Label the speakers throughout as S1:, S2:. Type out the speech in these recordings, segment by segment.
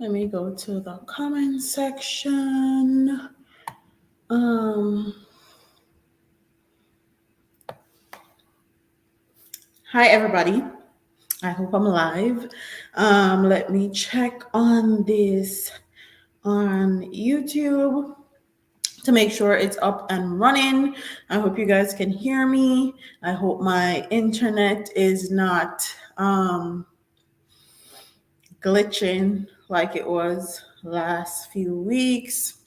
S1: Let me go to the comment section. Um, Hi everybody. I hope I'm live. Let me check on this on YouTube to make sure it's up and running. I hope you guys can hear me. I hope my internet is not glitching like it was last few weeks.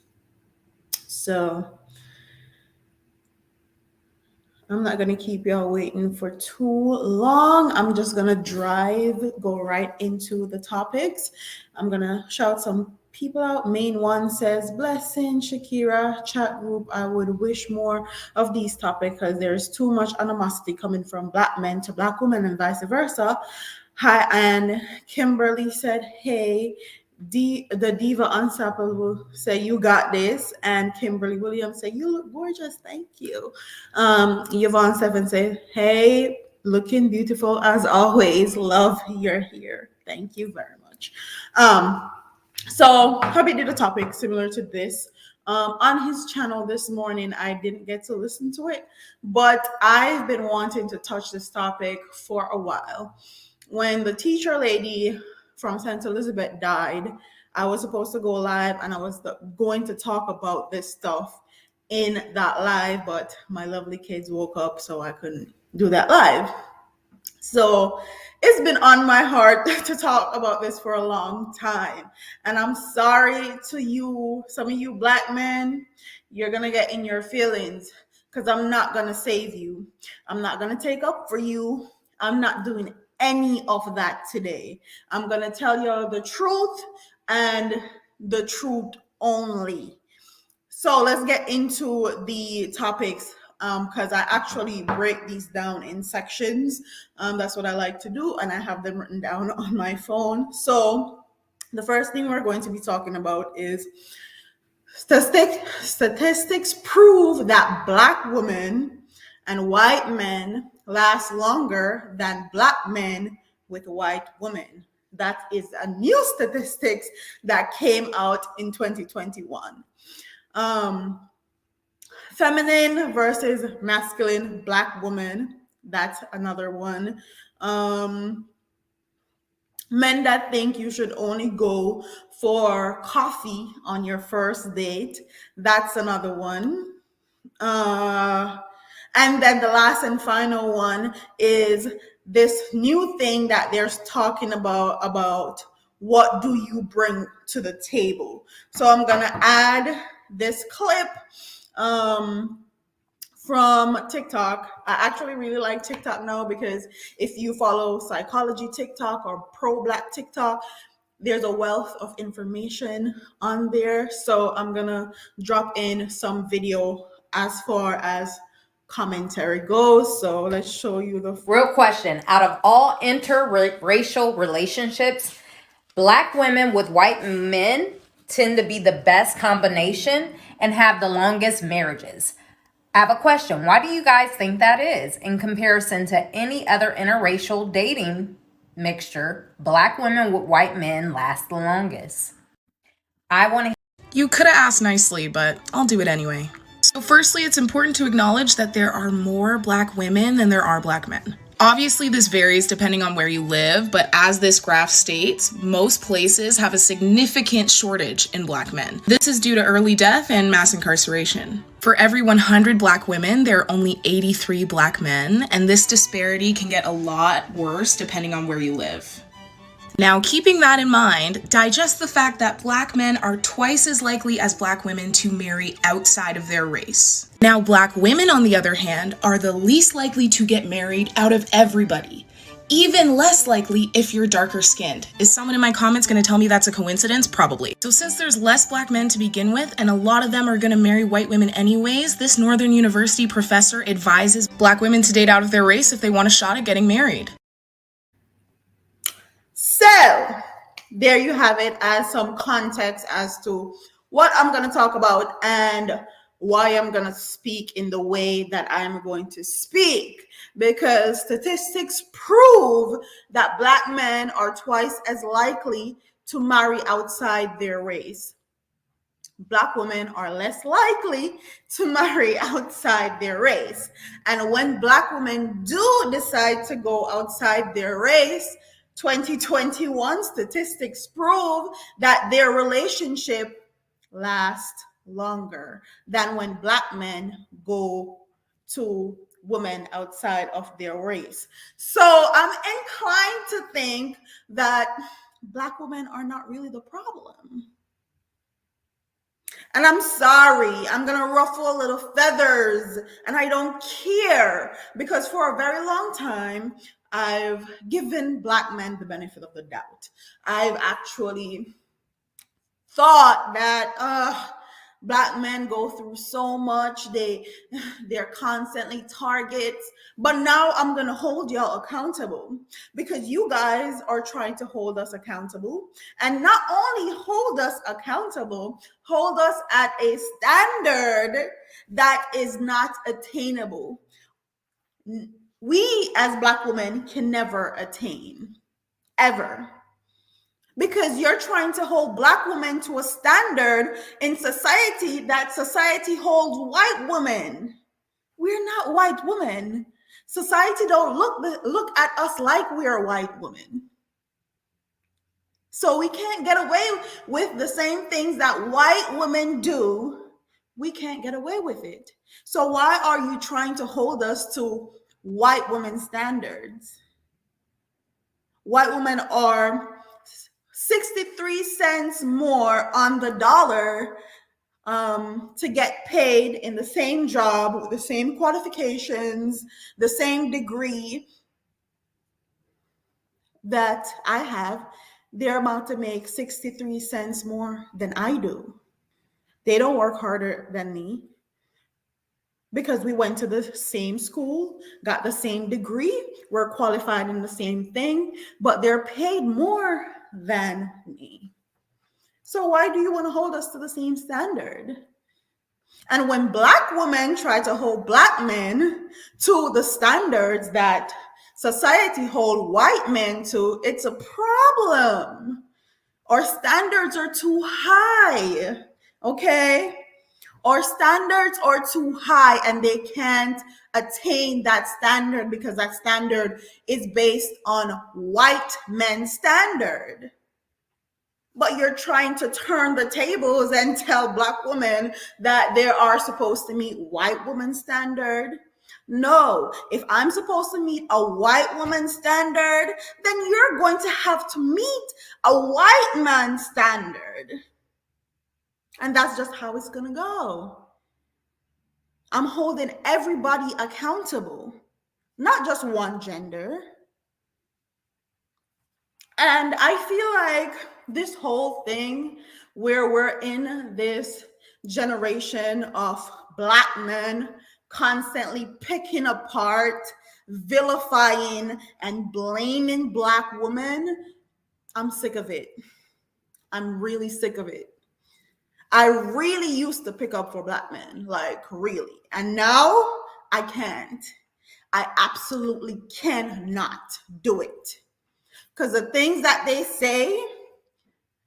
S1: So I'm not going to keep y'all waiting for too long. I'm just going to go right into the topics. I'm going to shout some people out. Main one says, Blessing, Shakira, chat group. I would wish more of these topics because there's too much animosity coming from black men to black women and vice versa. Hi, and Kimberly said, hey, the Diva Unstoppable say you got this, and Kimberly Williams say you look gorgeous, thank you. Yvonne Seven say, hey, looking beautiful as always, love your hair, thank you very much. So Hubby did a topic similar to this on his channel this morning. I didn't get to listen to it, but I've been wanting to touch this topic for a while. When the teacher lady from St. Elizabeth died, I was supposed to go live and I was going to talk about this stuff in that live, but my lovely kids woke up, so I couldn't do that live. So it's been on my heart to talk about this for a long time. And I'm sorry to you, some of you black men, you're going to get in your feelings because I'm not going to save you. I'm not going to take up for you. I'm not doing any of that today. I'm going to tell you the truth and the truth only. So let's get into the topics because I actually break these down in sections. That's what I like to do, and I have them written down on my phone. So the first thing we're going to be talking about is statistics prove that black women and white men last longer than black men with white women. That is a new statistics that came out in 2021. Feminine versus masculine black woman. That's another one. Men that think you should only go for coffee on your first date. That's another one. And then the last and final one is this new thing that they're talking about what do you bring to the table. So I'm gonna add this clip from TikTok. I actually really like TikTok now because if you follow psychology TikTok or pro-black TikTok, there's a wealth of information on there. So I'm gonna drop in some video as far as commentary goes. So let's show you the
S2: real question. Out of all interracial relationships, black women with white men tend to be the best combination and have the longest marriages. I have a question. Why do you guys think that is? In comparison to any other interracial dating mixture, black women with white men last the longest. I want to.
S3: You could have asked nicely, but I'll do it anyway. So firstly, it's important to acknowledge that there are more black women than there are black men. Obviously, this varies depending on where you live, but as this graph states, most places have a significant shortage in black men. This is due to early death and mass incarceration. For every 100 black women, there are only 83 black men, and this disparity can get a lot worse depending on where you live. Now, keeping that in mind, digest the fact that black men are twice as likely as black women to marry outside of their race. Now, black women, on the other hand, are the least likely to get married out of everybody. Even less likely if you're darker skinned. Is someone in my comments going to tell me that's a coincidence? Probably. So since there's less black men to begin with, and a lot of them are going to marry white women anyways, this Northern University professor advises black women to date out of their race if they want a shot at getting married.
S1: So there you have it as some context as to what I'm going to talk about and why I'm going to speak in the way that I'm going to speak. Because statistics prove that black men are twice as likely to marry outside their race. Black women are less likely to marry outside their race. And when Black women do decide to go outside their race, 2021 statistics prove that their relationship lasts longer than when Black men go to women outside of their race. So I'm inclined to think that Black women are not really the problem. And I'm sorry, I'm going to ruffle a little feathers, and I don't care, because for a very long time, I've given Black men the benefit of the doubt. I've actually thought that Black men go through so much, they're constantly targets. But now I'm gonna hold y'all accountable, because you guys are trying to hold us accountable, and not only hold us accountable, hold us at a standard that is not attainable. We as Black women can never attain, ever, because you're trying to hold Black women to a standard in society that society holds white women. We're not white women. Society don't look at us like we're white women. So we can't get away with the same things that white women do. We can't get away with it. So why are you trying to hold us to white women standards? White women are 63 cents more on the dollar to get paid in the same job with the same qualifications, the same degree that I have. They're about to make 63 cents more than I do. They don't work harder than me because we went to the same school, got the same degree, we're qualified in the same thing, but they're paid more than me. So why do you want to hold us to the same standard? And when Black women try to hold Black men to the standards that society hold white men to, it's a problem. Our standards are too high, okay? Our standards are too high, and they can't attain that standard because that standard is based on white men's standard. But you're trying to turn the tables and tell Black women that they are supposed to meet white women's standard. No, if I'm supposed to meet a white woman's standard, then you're going to have to meet a white man's standard. And that's just how it's going to go. I'm holding everybody accountable, not just one gender. And I feel like this whole thing where we're in this generation of Black men constantly picking apart, vilifying, and blaming Black women, I'm sick of it. I'm really sick of it. I really used to pick up for Black men, like really. And now I can't. I absolutely cannot do it. Because the things that they say,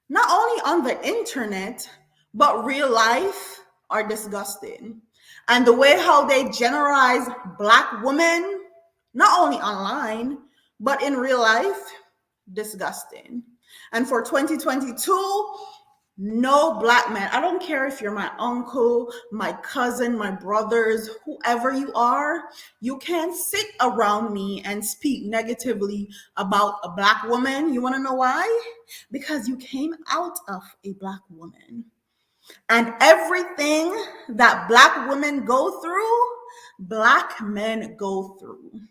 S1: not only on the internet, but real life, are disgusting. And the way how they generalize Black women, not only online, but in real life, disgusting. And for 2022, no Black man, I don't care if you're my uncle, my cousin, my brothers, whoever you are, you can't sit around me and speak negatively about a Black woman. You want to know why? Because you came out of a Black woman. And everything that Black women go through, Black men go through.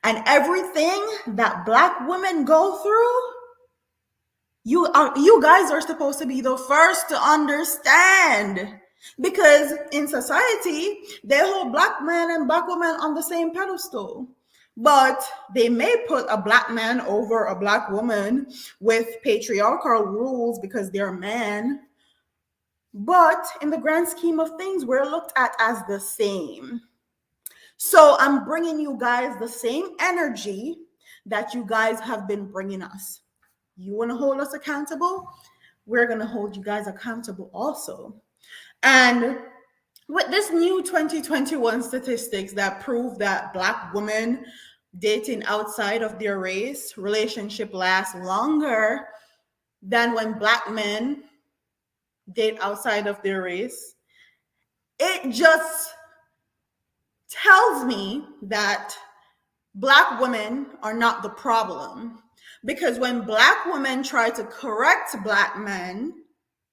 S1: And everything that Black women go through, you guys are supposed to be the first to understand, because in society they hold Black men and Black women on the same pedestal, but they may put a Black man over a Black woman with patriarchal rules because they're a man, but in the grand scheme of things we're looked at as the same. So I'm bringing you guys the same energy that you guys have been bringing us. You want to hold us accountable? We're going to hold you guys accountable also. And with this new 2021 statistics that prove that Black women dating outside of their race relationship lasts longer than when Black men date outside of their race, it just tells me that Black women are not the problem. Because when Black women try to correct Black men,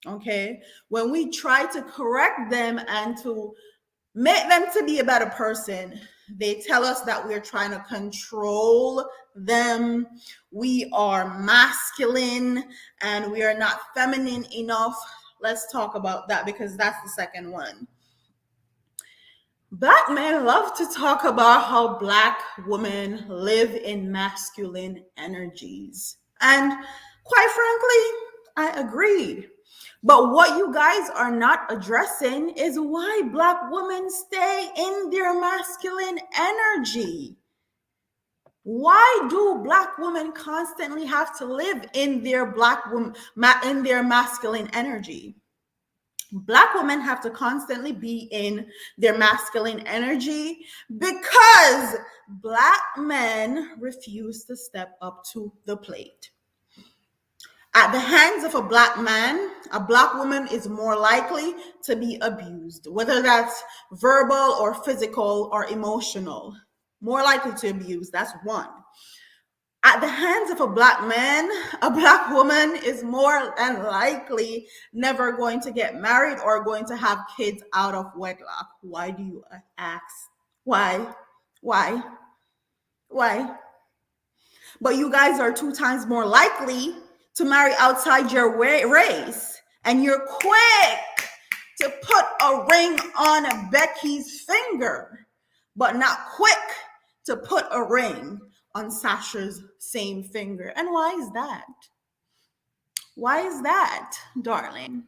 S1: okay, when we try to correct them and to make them to be a better person, they tell us that we're trying to control them. We are masculine and we are not feminine enough. Let's talk about that because that's the second one. Black men love to talk about how Black women live in masculine energies. And quite frankly, I agreed. But what you guys are not addressing is why Black women stay in their masculine energy. Why do Black women constantly have to live in their in their masculine energy? Black women have to constantly be in their masculine energy because Black men refuse to step up to the plate. At the hands of a Black man, a Black woman is more likely to be abused, whether that's verbal or physical or emotional. More likely to abuse, that's one. At the hands of a Black man, a Black woman is more than likely never going to get married or going to have kids out of wedlock. Why do you ask? Why? Why? Why? But you guys are 2 times more likely to marry outside your race. And you're quick to put a ring on Becky's finger, but not quick to put a ring on Sasha's same finger. And why is that? Why is that, darling?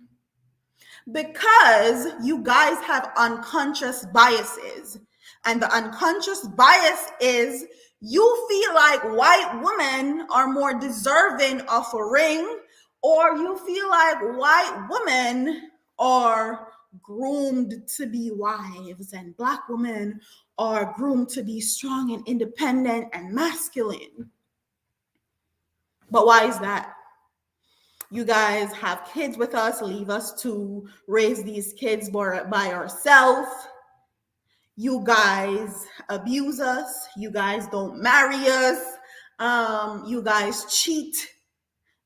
S1: Because you guys have unconscious biases. And the unconscious bias is you feel like white women are more deserving of a ring, or you feel like white women are groomed to be wives and Black women are groomed to be strong and independent and masculine. But why is that? You guys have kids with us, leave us to raise these kids by ourselves. You guys abuse us. You guys don't marry us. You guys cheat.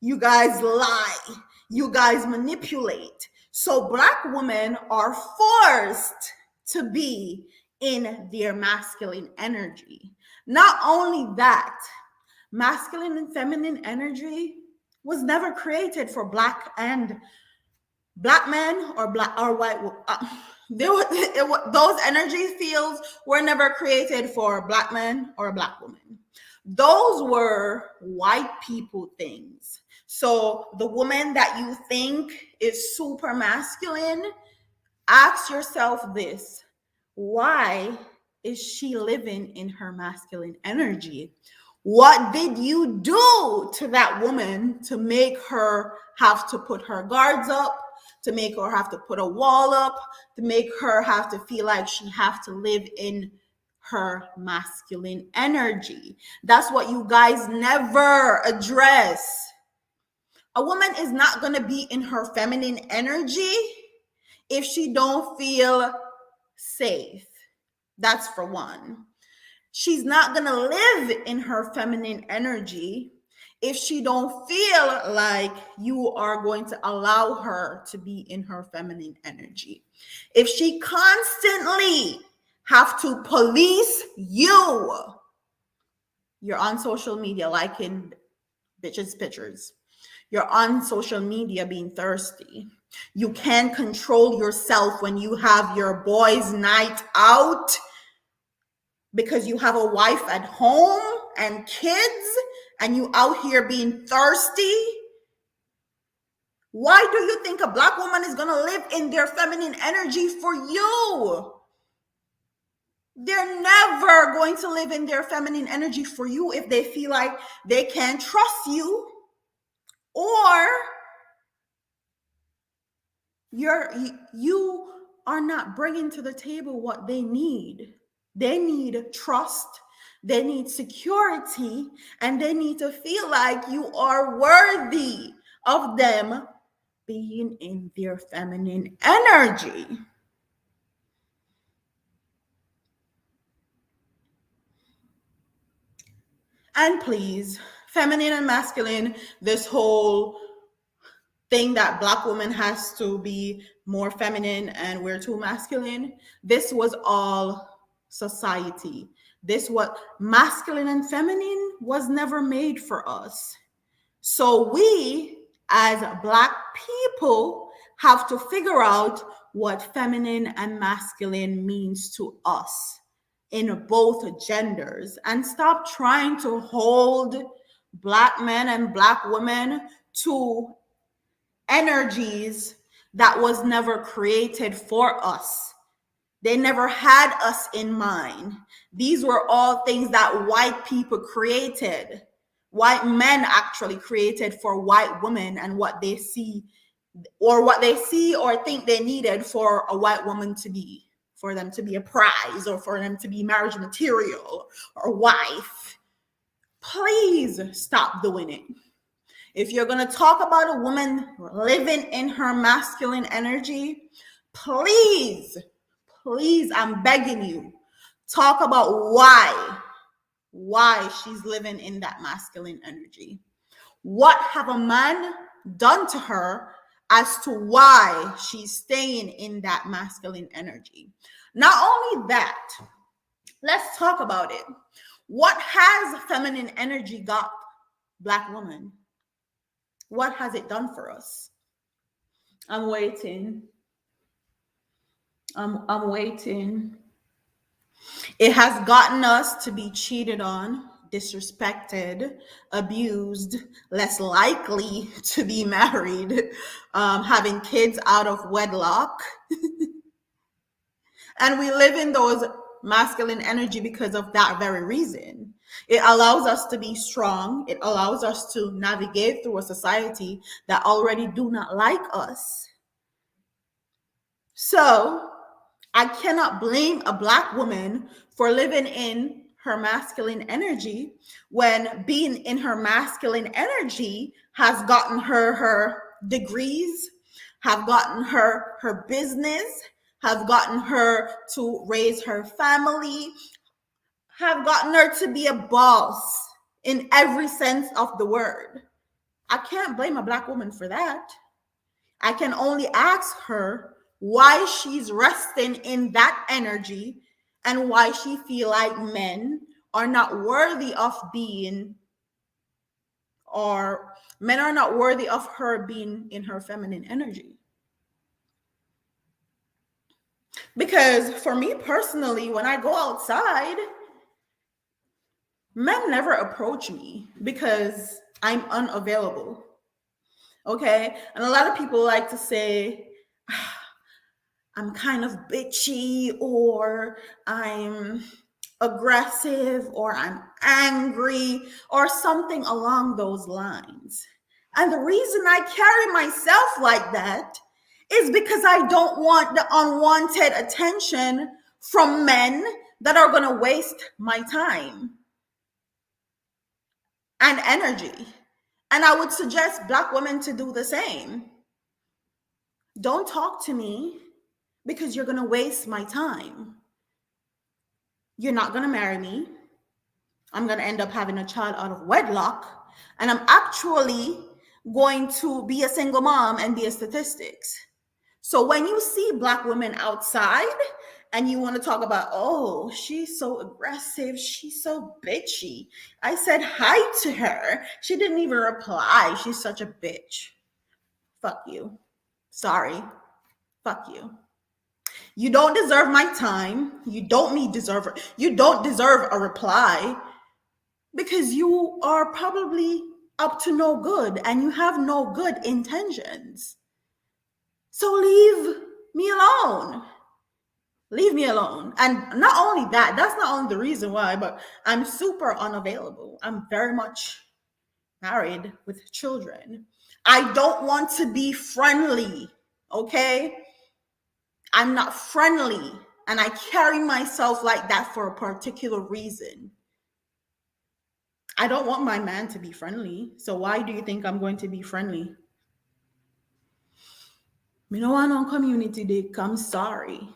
S1: You guys lie. You guys manipulate. So Black women are forced to be in their masculine energy. Not only that, masculine and feminine energy was never created for Black men or white. Those energy fields were never created for Black men or Black women. Those were white people things. So the woman that you think is super masculine, ask yourself this: why is she living in her masculine energy? What did you do to that woman to make her have to put her guards up, to make her have to put a wall up, to make her have to feel like she have to live in her masculine energy? That's what you guys never address. A woman is not going to be in her feminine energy if she don't feel safe. That's for one. She's not going to live in her feminine energy if she don't feel like you are going to allow her to be in her feminine energy. If she constantly have to police you're on social media liking bitches pictures. You're on social media being thirsty. You can't control yourself when you have your boys' night out because you have a wife at home and kids and you out here being thirsty. Why do you think a Black woman is going to live in their feminine energy for you? They're never going to live in their feminine energy for you if they feel like they can't trust you. or you are not bringing to the table what they need. They need trust, they need security, and they need to feel like you are worthy of them being in their feminine energy. And please, feminine and masculine, this whole thing that Black women has to be more feminine and we're too masculine, this was all society. This what masculine and feminine was never made for us. So we as Black people have to figure out what feminine and masculine means to us in both genders and stop trying to hold Black men and Black women to energies that was never created for us. They never had us in mind. These were all things that white people created. White men actually created for white women and what they see or think they needed for a white woman to be, for them to be a prize or for them to be marriage material or wife. Please stop doing it. If you're going to talk about a woman living in her masculine energy, please, please, I'm begging you, talk about why she's living in that masculine energy. What have a man done to her as to why she's staying in that masculine energy? Not only that, let's talk about it. What has feminine energy got Black woman? What has it done for us? I'm waiting. I'm waiting. It has gotten us to be cheated on, disrespected, abused, less likely to be married, having kids out of wedlock. And we live in those masculine energy because of that very reason. It allows us to be strong. It allows us to navigate through a society that already do not like us. So I cannot blame a Black woman for living in her masculine energy when being in her masculine energy has gotten her degrees, have gotten her business, have gotten her to raise her family, have gotten her to be a boss in every sense of the word. I can't blame a Black woman for that. I can only ask her why she's resting in that energy and why she feel like men are not worthy of being, or men are not worthy of her being in her feminine energy. Because for me personally, when I go outside, men never approach me because I'm unavailable. Okay? And a lot of people like to say, I'm kind of bitchy, or I'm aggressive, or I'm angry, or something along those lines. And the reason I carry myself like that is because I don't want the unwanted attention from men that are going to waste my time and energy. And I would suggest Black women to do the same. Don't talk to me because you're going to waste my time. You're not going to marry me. I'm going to end up having a child out of wedlock. And I'm actually going to be a single mom and be a statistics. So when you see Black women outside and you want to talk about, oh, she's so aggressive, she's so bitchy. I said hi to her. She didn't even reply. She's such a bitch. Fuck you. Sorry. Fuck you. You don't deserve my time. You don't deserve a reply because you are probably up to no good and you have no good intentions. So leave me alone. Leave me alone. And not only that, that's not only the reason why, but I'm super unavailable. I'm very much married with children. I don't want to be friendly, okay? I'm not friendly, and I carry myself like that for a particular reason. I don't want my man to be friendly. So why do you think I'm going to be friendly? Me no want on community day. I'm sorry.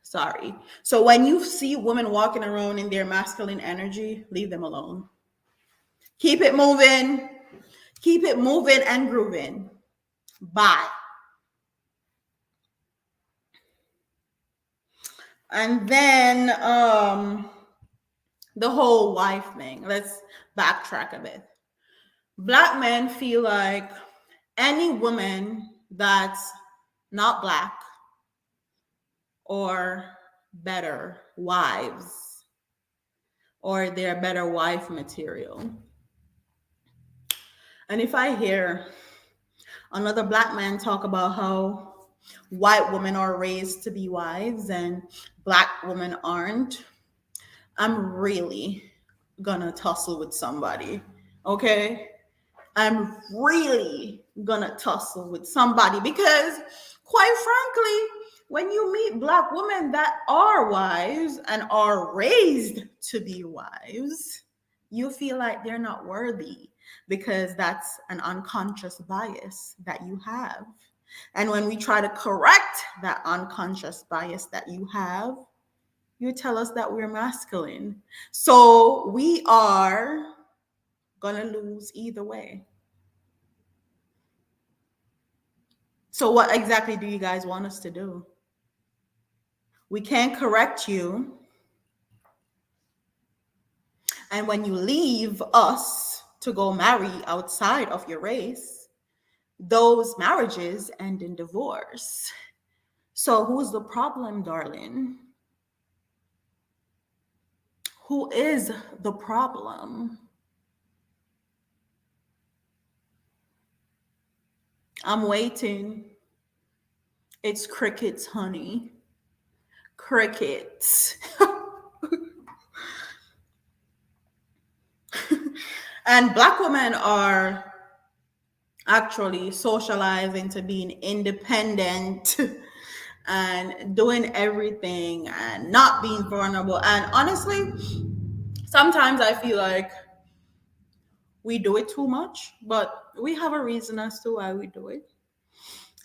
S1: Sorry. So when you see women walking around in their masculine energy, leave them alone. Keep it moving. Keep it moving and grooving. Bye. And then the whole wife thing. Let's backtrack a bit. Black men feel like any woman that's not black or better wives or they're better wife material. And if I hear another black man talk about how white women are raised to be wives and black women aren't, I'm really gonna tussle with somebody. Okay? I'm really gonna tussle with somebody because, quite frankly, when you meet black women that are wives and are raised to be wives, you feel like they're not worthy because that's an unconscious bias that you have. And when we try to correct that unconscious bias that you have, you tell us that we're masculine. So we are gonna lose either way. So, what exactly do you guys want us to do? We can't correct you. And when you leave us to go marry outside of your race, those marriages end in divorce. So, who's the problem, darling? Who is the problem? I'm waiting. It's crickets, honey. Crickets. And black women are actually socialized into being independent and doing everything and not being vulnerable. And honestly, sometimes I feel like we do it too much, but we have a reason as to why we do it.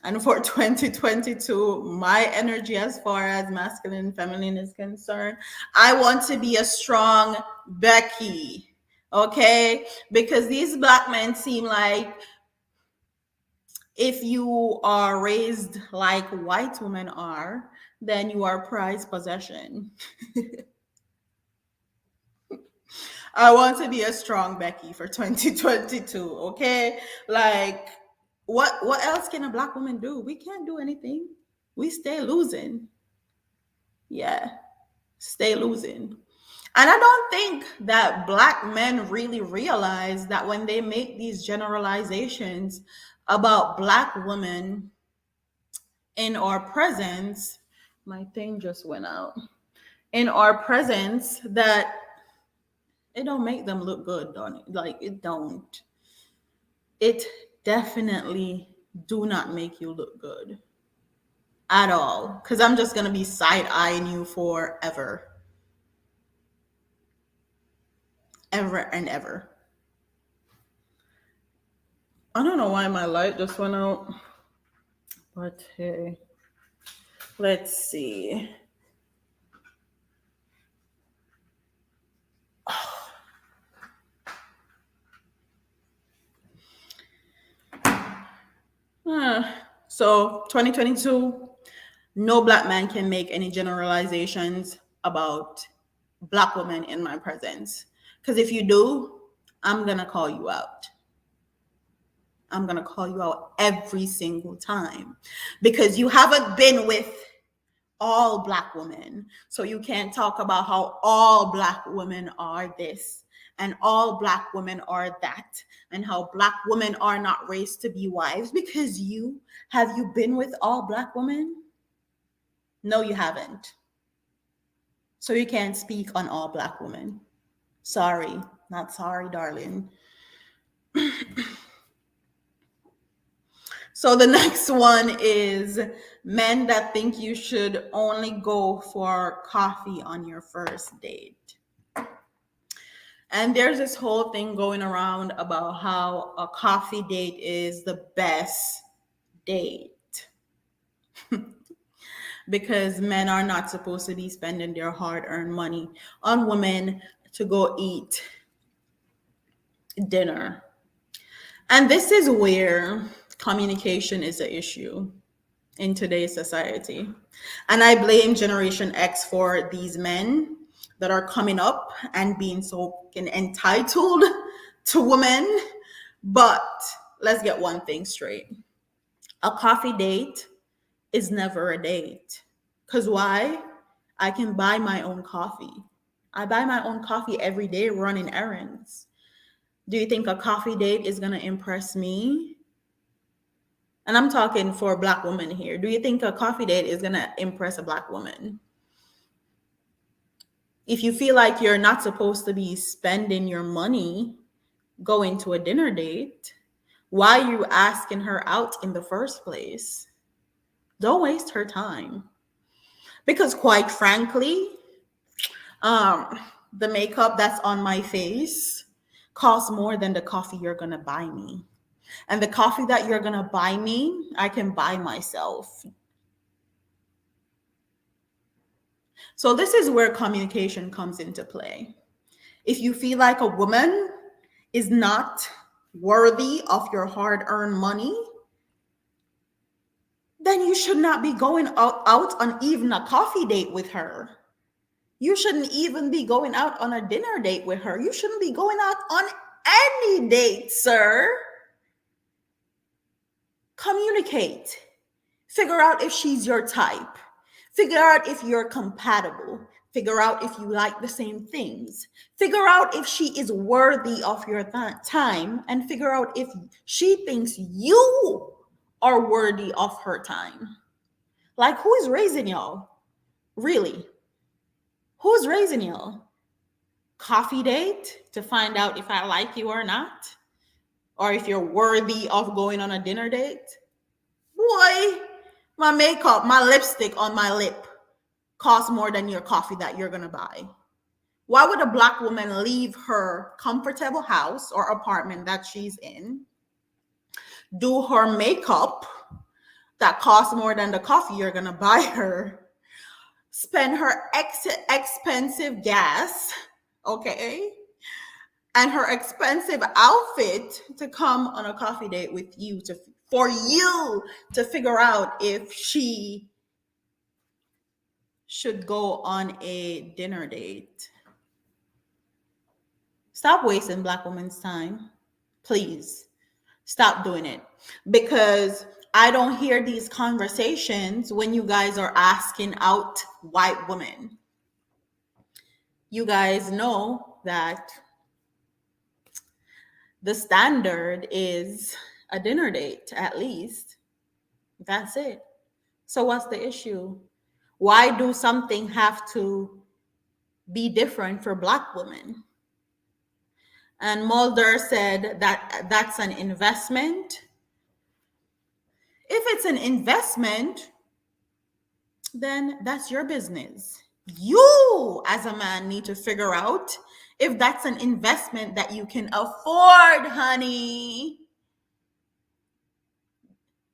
S1: And for 2022, my energy as far as masculine and feminine is concerned, I want to be a strong Becky. Okay? Because these black men seem like if you are raised like white women are, then you are prized possession. I want to be a strong Becky for 2022, okay? Like what else can a black woman do? We can't do anything. We stay losing. Yeah, stay losing. And I don't think that black men really realize that when they make these generalizations about black women in our presence, my thing just went out. In our presence, that it don't make them look good, don't it? Like it don't. It definitely do not make you look good at all. Cause I'm just gonna be side eyeing you forever, ever and ever. I don't know why my light just went out, but hey, let's see. So 2022, no black man can make any generalizations about black women in my presence. Because if you do, I'm gonna call you out. I'm gonna call you out every single time because you haven't been with all black women. So you can't talk about how all black women are this and all black women are that and how black women are not raised to be wives because you been with all black women? No, you haven't. So you can't speak on all black women. Sorry, not sorry, darling. So the next one is men that think you should only go for coffee on your first date. And there's this whole thing going around about how a coffee date is the best date because men are not supposed to be spending their hard earned money on women to go eat dinner. And this is where communication is an issue in today's society. And I blame Generation X for these men that are coming up and being so entitled to women. But let's get one thing straight: a coffee date is never a date. Because why? I can buy my own coffee. I buy my own coffee every day running errands. Do you think a coffee date is going to impress me? And I'm talking for a black woman here. Do you think a coffee date is going to impress a black woman? If you feel like you're not supposed to be spending your money going to a dinner date, why are you asking her out in the first place? Don't waste her time. Because quite frankly, the makeup that's on my face costs more than the coffee you're going to buy me. And the coffee that you're going to buy me, I can buy myself. So this is where communication comes into play. If you feel like a woman is not worthy of your hard-earned money, then you should not be going out on even a coffee date with her. You shouldn't even be going out on a dinner date with her. You shouldn't be going out on any date, sir. Communicate. Figure out if she's your type. Figure out if you're compatible. Figure out if you like the same things. Figure out if she is worthy of your time, and figure out if she thinks you are worthy of her time. Like, who is raising y'all? Really? Who's raising y'all? Coffee date to find out if I like you or not? Or if you're worthy of going on a dinner date? Boy, my makeup, my lipstick on my lip costs more than your coffee that you're gonna buy. Why would a black woman leave her comfortable house or apartment that she's in, do her makeup that costs more than the coffee you're gonna buy her, spend her expensive gas, okay, and her expensive outfit to come on a coffee date with you for you to figure out if she should go on a dinner date? Stop wasting black women's time. Please stop doing it. Because I don't hear these conversations when you guys are asking out white women. You guys know that the standard is a dinner date, at least. That's it. So what's the issue? Why do something have to be different for black women? And Mulder said that that's an investment. If it's an investment, then that's your business. You, as a man, need to figure out if that's an investment that you can afford, honey.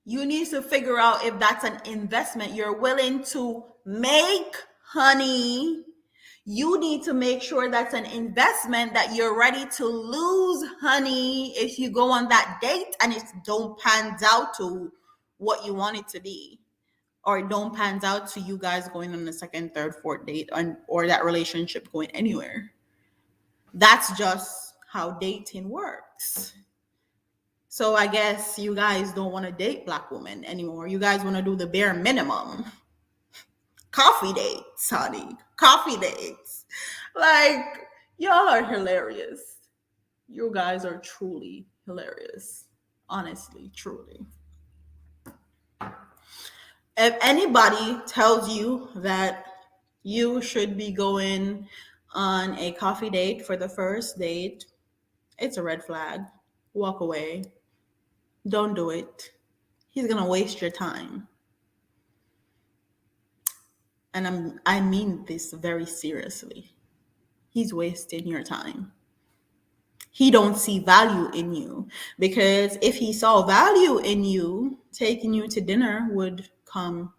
S1: You need to figure out if that's an investment you're willing to make, honey. You need to make sure that's an investment that you're ready to lose, honey, if you go on that date and it don't pans out to what you want it to be, or it don't pans out to you guys going on the second, third, fourth date, or that relationship going anywhere. That's just how dating works. So I guess you guys don't want to date black women anymore. You guys want to do the bare minimum. Coffee dates, honey. Coffee dates. Like, y'all are hilarious. You guys are truly hilarious. Honestly, truly. If anybody tells you that you should be going on a coffee date for the first date, it's a red flag. walk away. Don't do it. He's gonna waste your time. And I mean this very seriously. He's wasting your time. He don't see value in you, because if he saw value in you, taking you to dinner would come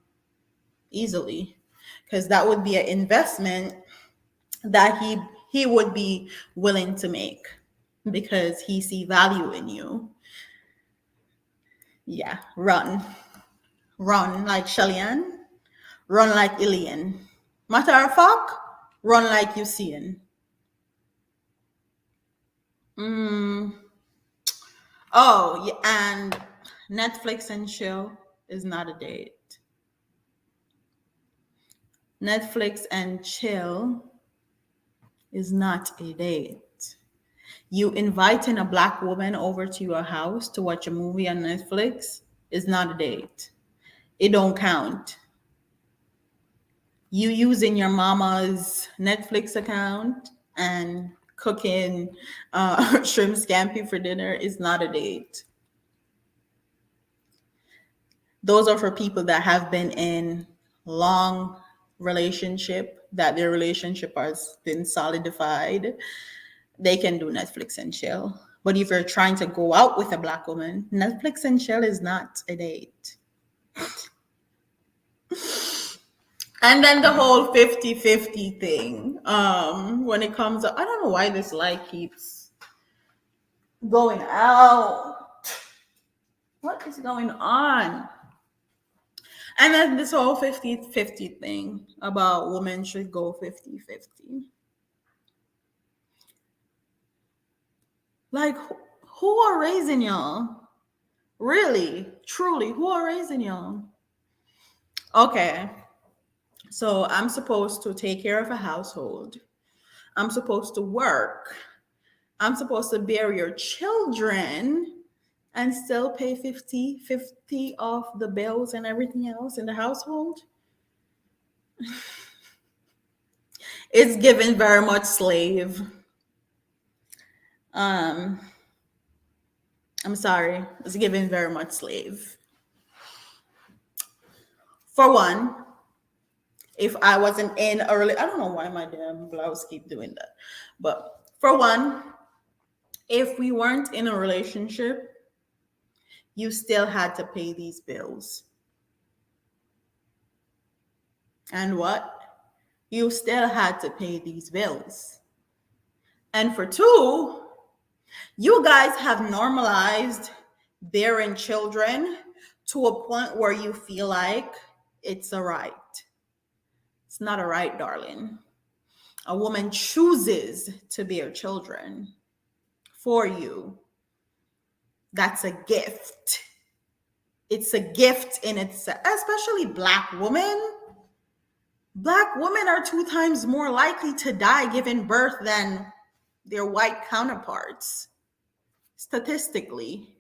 S1: easily, because that would be an investment that he would be willing to make because he see value in you. Yeah, run like Shellyan, run like Ilian. Matter of fact, run like you seeing. Mm. Oh, yeah, and Netflix and chill is not a date. Netflix and chill is not a date. You inviting a black woman over to your house to watch a movie on Netflix is not a date. It don't count. You using your mama's Netflix account and cooking shrimp scampi for dinner is not a date. Those are for people that have been in long relationship, that their relationship has been solidified. They can do Netflix and chill. But if you're trying to go out with a black woman, Netflix and chill is not a date. And then the whole 50-50 thing. When it comes up, I don't know why this light keeps going out. What is going on? And then this whole 50-50 thing about women should go 50-50. Like, who are raising y'all? Really, truly, who are raising y'all? Okay, so I'm supposed to take care of a household. I'm supposed to work. I'm supposed to bear your children and still pay 50-50 off the bills and everything else in the household. It's given very much slave. Um, I'm sorry, it's given very much slave. For one, if I wasn't in early, I don't know why my damn blouse keep doing that. But for one, if we weren't in a relationship, you still had to pay these bills. And what? You still had to pay these bills. And for two, you guys have normalized bearing children to a point where you feel like it's a right. It's not a right, darling. A woman chooses to bear children for you. That's a gift. It's a gift in itself, especially black women. Black women are 2 times more likely to die giving birth than their white counterparts, statistically.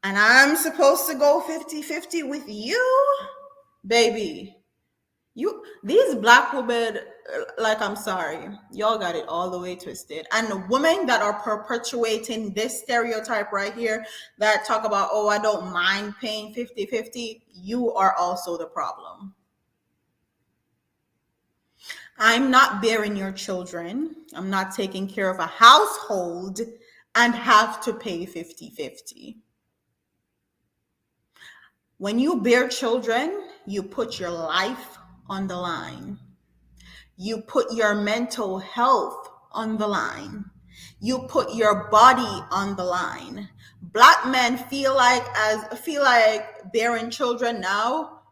S1: And I'm supposed to go 50-50 with you? Baby, these black women, like, I'm sorry, y'all got it all the way twisted. And the women that are perpetuating this stereotype right here, that talk about, oh, I don't mind paying 50-50, you are also the problem. I'm not bearing your children. I'm not taking care of a household and have to pay 50-50. When you bear children, you put your life on the line. You put your mental health on the line. You put your body on the line. Black men feel like bearing children now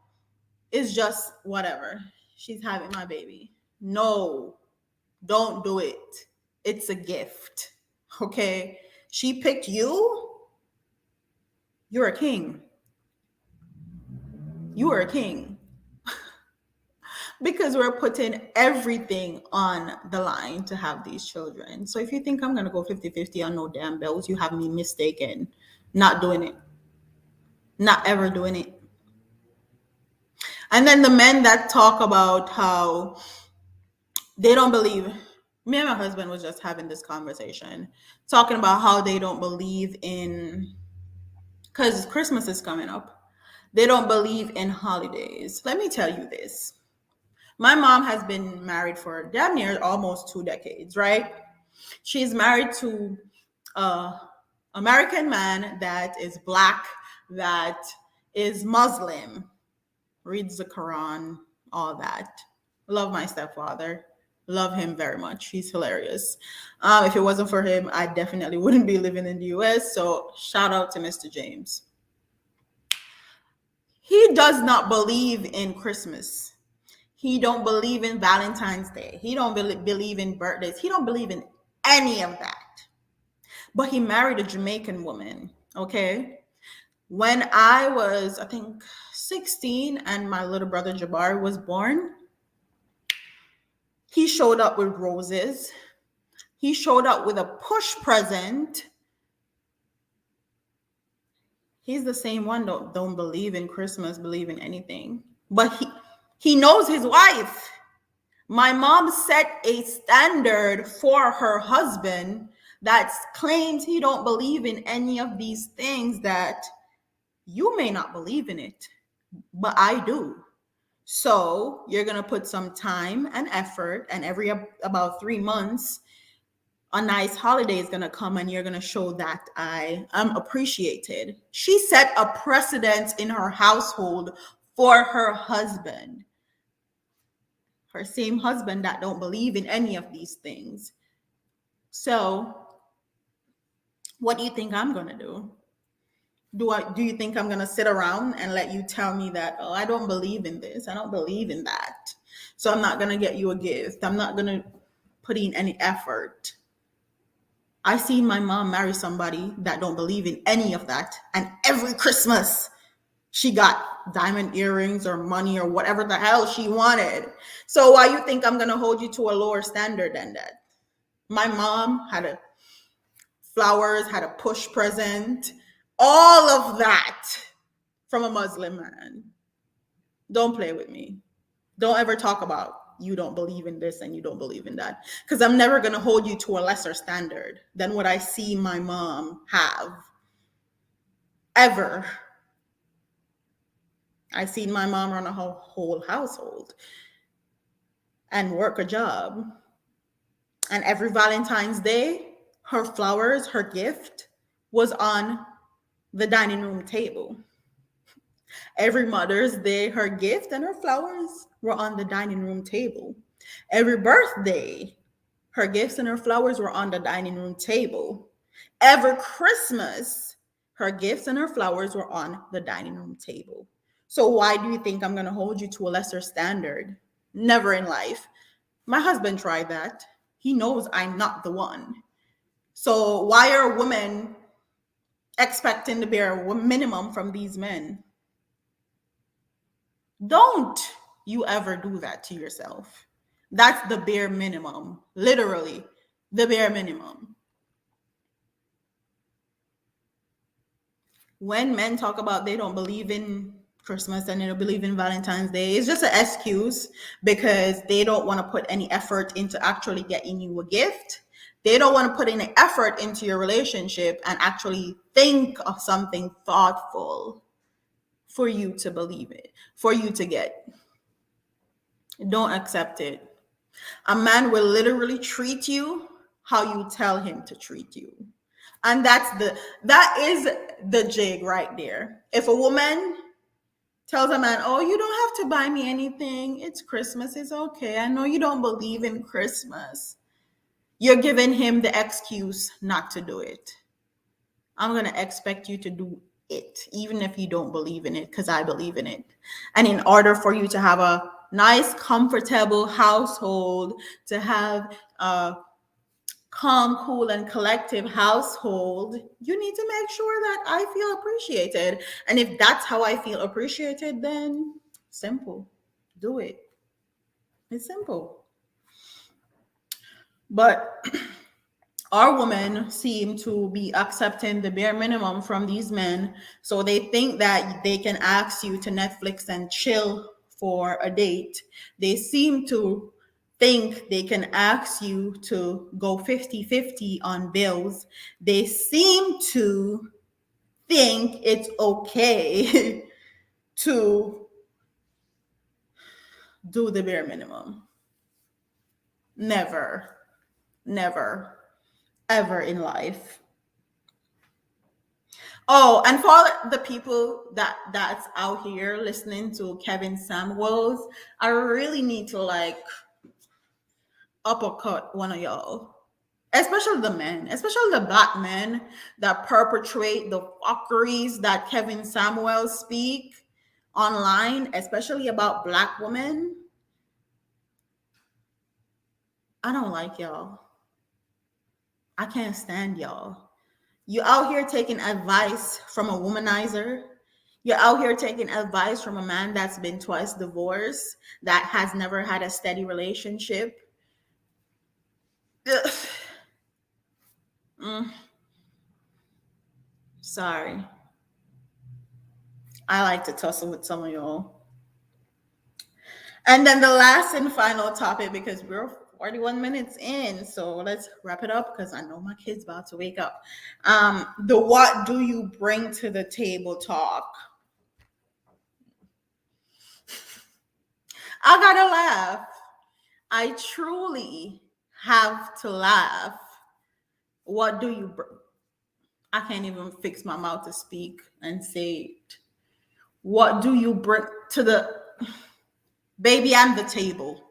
S1: is just whatever. She's having my baby. No, don't do it. It's a gift. Okay? She picked you. You're a king. You are a king. Because we're putting everything on the line to have these children. So if you think I'm going to go 50-50 on no damn bills, you have me mistaken. Not doing it. Not ever doing it. And then the men that talk about how they don't believe Me and my husband was just having this conversation, talking about how they don't believe in, because Christmas is coming up. They don't believe in holidays. Let me tell you this. My mom has been married for damn near almost 2 decades, right? She's married to a American man that is black, that is Muslim, reads the Quran, all that. Love my stepfather. Love him very much. He's hilarious. If it wasn't for him, I definitely wouldn't be living in the US. So shout out to Mr. James. He does not believe in Christmas. He don't believe in Valentine's Day. He don't believe in birthdays. He don't believe in any of that. But he married a Jamaican woman. Okay. When I was, I think, 16 and my little brother Jabari was born, he showed up with roses. He showed up with a push present. He's the same one that don't believe in Christmas, believe in anything. But he knows his wife. My mom set a standard for her husband that claims he don't believe in any of these things, that you may not believe in it, but I do. So you're going to put some time and effort, and every about 3 months, a nice holiday is going to come and you're going to show that I am appreciated. She set a precedent in her household for her husband. Her same husband that don't believe in any of these things. So what do you think I'm going to do? Do you think I'm going to sit around and let you tell me that, oh, I don't believe in this, I don't believe in that, so I'm not going to get you a gift, I'm not going to put in any effort? I seen my mom marry somebody that don't believe in any of that, and every Christmas she got diamond earrings or money or whatever the hell she wanted. So why you think I'm going to hold you to a lower standard than that? My mom had flowers, had a push present, all of that from a Muslim man. Don't play with me. Don't ever talk about you don't believe in this and you don't believe in that, because I'm never going to hold you to a lesser standard than what I see my mom have. Ever. I seen my mom run a whole household and work a job. And every Valentine's Day, her flowers, her gift was on the dining room table. Every Mother's Day, her gift and her flowers were on the dining room table. Every birthday, her gifts and her flowers were on the dining room table. Every Christmas, her gifts and her flowers were on the dining room table. So why do you think I'm going to hold you to a lesser standard? Never in life. My husband tried that. He knows I'm not the one. So why are women expecting the bare minimum from these men? Don't you ever do that to yourself. That's the bare minimum. Literally, the bare minimum. When men talk about they don't believe in Christmas and they don't believe in Valentine's Day, it's just an excuse because they don't want to put any effort into actually getting you a gift. They don't want to put any effort into your relationship and actually think of something thoughtful for you to believe it, for you to get. Don't accept it. A man will literally treat you how you tell him to treat you. And that is the jig right there. If a woman tells a man, oh, you don't have to buy me anything, it's Christmas, it's okay, I know you don't believe in Christmas, you're giving him the excuse not to do it. I'm going to expect you to do it, even if you don't believe in it, because I believe in it. And in order for you to have a nice, comfortable household, to have a calm, cool, and collective household, you need to make sure that I feel appreciated. And if that's how I feel appreciated, then simple, do it. It's simple. But our women seem to be accepting the bare minimum from these men. So they think that they can ask you to Netflix and chill for a date. They seem to think they can ask you to go 50-50 on bills. They seem to think it's okay to do the bare minimum. Never, never, ever in life. Oh, and for all the people that's out here listening to Kevin Samuels, I really need to like uppercut one of y'all. Especially the men, especially the black men that perpetrate the fuckeries that Kevin Samuels speak online, especially about black women. I don't like y'all. I can't stand y'all. You out here taking advice from a womanizer. You're out here taking advice from a man that's been twice divorced, that has never had a steady relationship. Ugh. Mm, sorry. I like to tussle with some of y'all. And then the last and final topic, because we're 41 minutes in, so let's wrap it up because I know my kid's about to wake up. The what do you bring to the table talk. I gotta laugh. I truly have to laugh. What do you bring? I can't even fix my mouth to speak and say it. What do you bring to the baby and the table?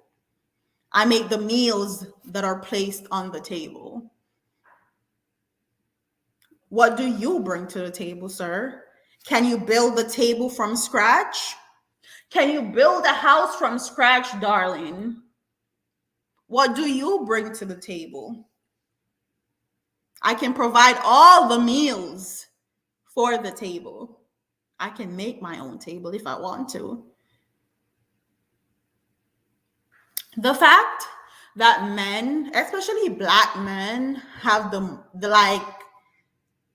S1: I make the meals that are placed on the table. What do you bring to the table, sir? Can you build the table from scratch? Can you build a house from scratch, darling? What do you bring to the table? I can provide all the meals for the table. I can make my own table if I want to. The fact that men, especially black men, have the like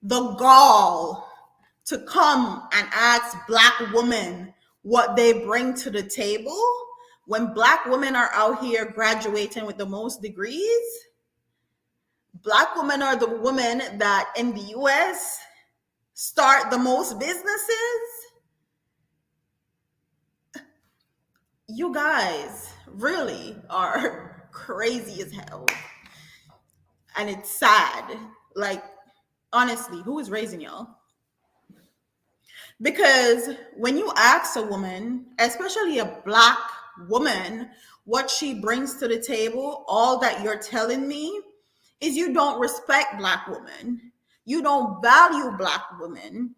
S1: the gall to come and ask black women what they bring to the table when black women are out here graduating with the most degrees. Black women are the women that in the US start the most businesses. You guys really are crazy as hell. And it's sad. Like, honestly, who is raising y'all? Because when you ask a woman, especially a black woman, what she brings to the table, all that you're telling me is you don't respect black women. You don't value black women.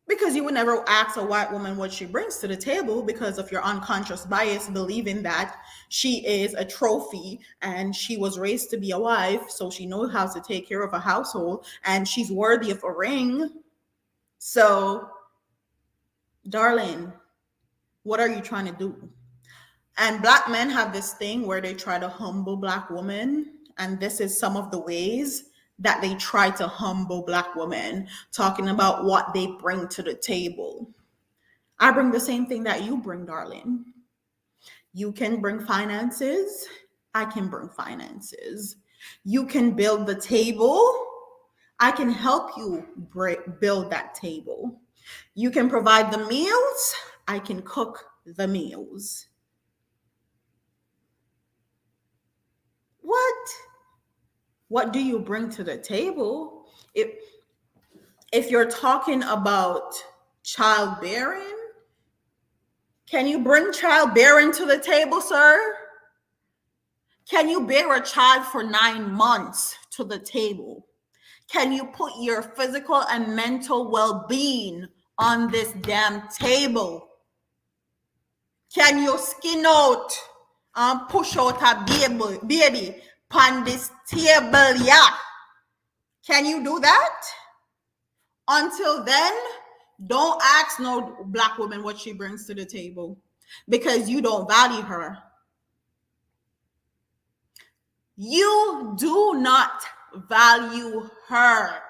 S1: Because you would never ask a white woman what she brings to the table because of your unconscious bias, believing that she is a trophy and she was raised to be a wife, so she knows how to take care of a household and she's worthy of a ring. So, darling, what are you trying to do? And black men have this thing where they try to humble black women. And this is some of the ways that they try to humble black women, talking about what they bring to the table. I bring the same thing that you bring, darling. You can bring finances. I can bring finances. You can build the table. I can help you build that table. You can provide the meals. I can cook the meals. What? What do you bring to the table? If you're talking about childbearing, can you bring childbearing to the table, sir? Can you bear a child for 9 months to the table? Can you put your physical and mental well-being on this damn table? Can you skin out and push out a baby on this table? Yeah. Can you do that? Until then, don't ask no black woman what she brings to the table because you don't value her. You do not value her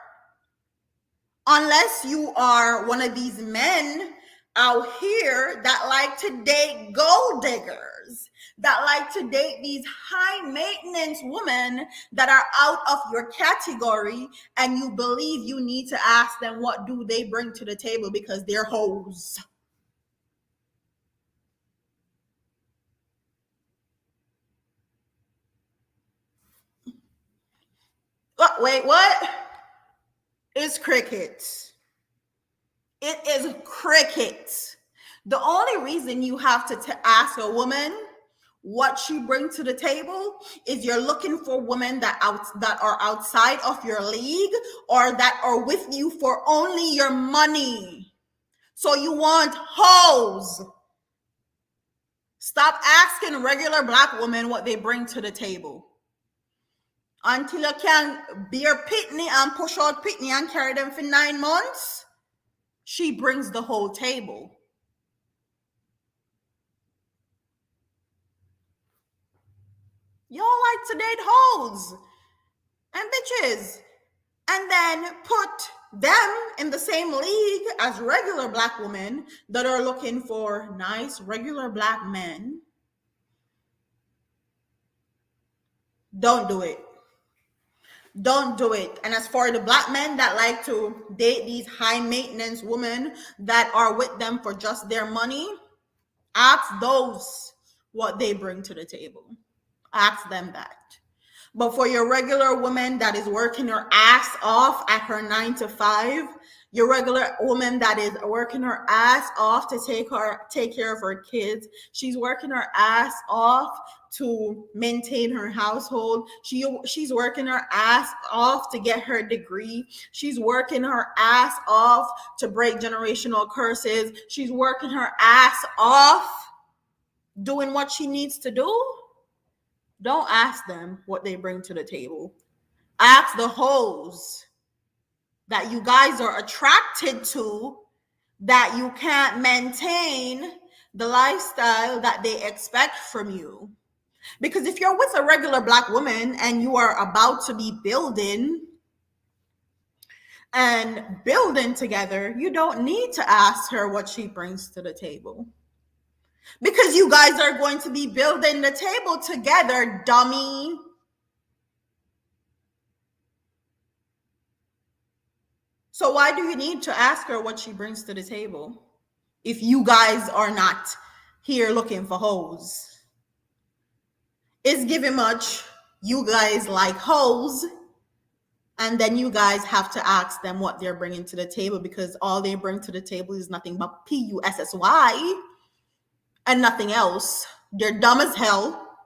S1: unless you are one of these men out here that like to date gold diggers. haters that like to date these high maintenance women that are out of your category, and you believe you need to ask them what do they bring to the table because they're hoes. Wait, what? It's crickets. It is crickets. The only reason you have to ask a woman what she brings to the table is you're looking for women that are outside of your league, or that are with you for only your money. So you want hoes. Stop asking regular black women what they bring to the table. Until you can bear pitney and push out pitney and carry them for 9 months, she brings the whole table. Y'all like to date hoes and bitches, and then put them in the same league as regular black women that are looking for nice regular black men. Don't do it. Don't do it. And as for the black men that like to date these high maintenance women that are with them for just their money, ask those what they bring to the table. Ask them that. But for your regular woman that is working her ass off at her 9 to 5, your regular woman that is working her ass off to take care of her kids, she's working her ass off to maintain her household. She's working her ass off to get her degree. She's working her ass off to break generational curses. She's working her ass off doing what she needs to do. Don't ask them what they bring to the table. Ask the hoes that you guys are attracted to, that you can't maintain the lifestyle that they expect from you. Because if you're with a regular black woman and you are about to be building together, you don't need to ask her what she brings to the table. Because you guys are going to be building the table together, dummy. So why do you need to ask her what she brings to the table if you guys are not here looking for hoes? It's giving much you guys like hoes, and then you guys have to ask them what they're bringing to the table, because all they bring to the table is nothing but PUSSY and nothing else. They're dumb as hell.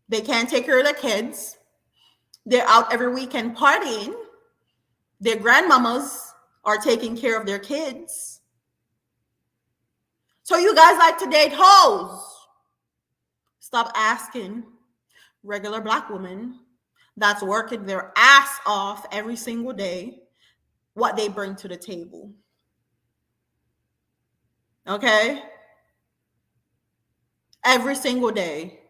S1: They can't take care of their kids. They're out every weekend partying. Their grandmamas are taking care of their kids. So you guys like to date hoes. Stop asking regular black women that's working their ass off every single day what they bring to the table. Okay? Every single day,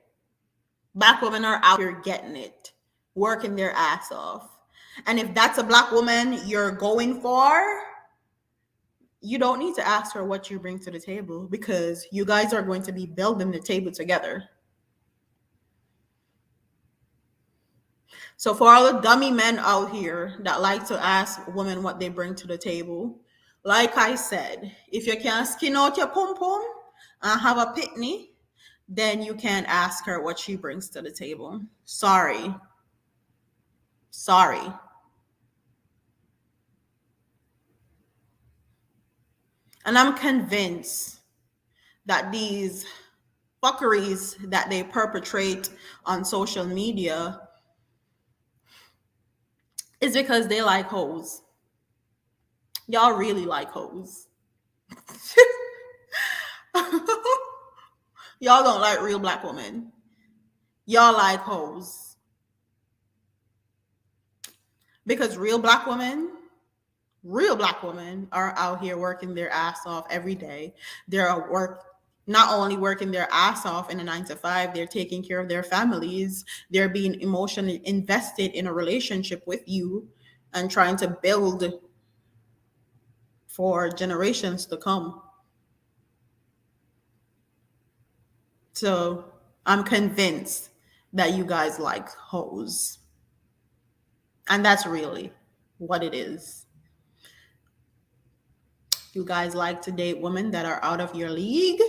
S1: black women are out here getting it, working their ass off. And if that's a black woman you're going for, you don't need to ask her what you bring to the table, because you guys are going to be building the table together. So for all the dummy men out here that like to ask women what they bring to the table, like I said, if you can't skin out your pum pum and have a pitney, then you can't ask her what she brings to the table. Sorry. And I'm convinced that these fuckeries that they perpetrate on social media is because they like hoes. Y'all really like hoes. Y'all don't like real black women. Y'all like hoes. Because real black women are out here working their ass off every day. They're not only working their ass off in a 9 to 5, they're taking care of their families. They're being emotionally invested in a relationship with you and trying to build for generations to come. So I'm convinced that you guys like hoes. And that's really what it is. You guys like to date women that are out of your league,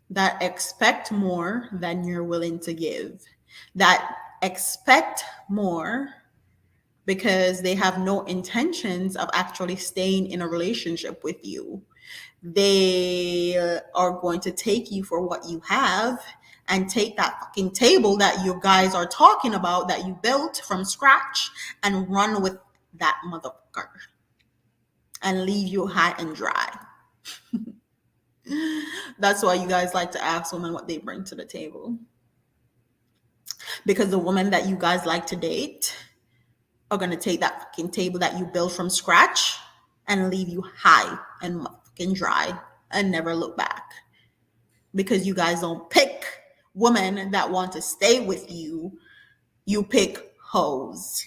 S1: that expect more than you're willing to give, that expect more because they have no intentions of actually staying in a relationship with you. They are going to take you for what you have and take that fucking table that you guys are talking about that you built from scratch and run with that motherfucker and leave you high and dry. That's why you guys like to ask women what they bring to the table. Because the women that you guys like to date are gonna take that fucking table that you built from scratch and leave you high and fucking dry and never look back. Because you guys don't pick women that want to stay with you, you pick hoes.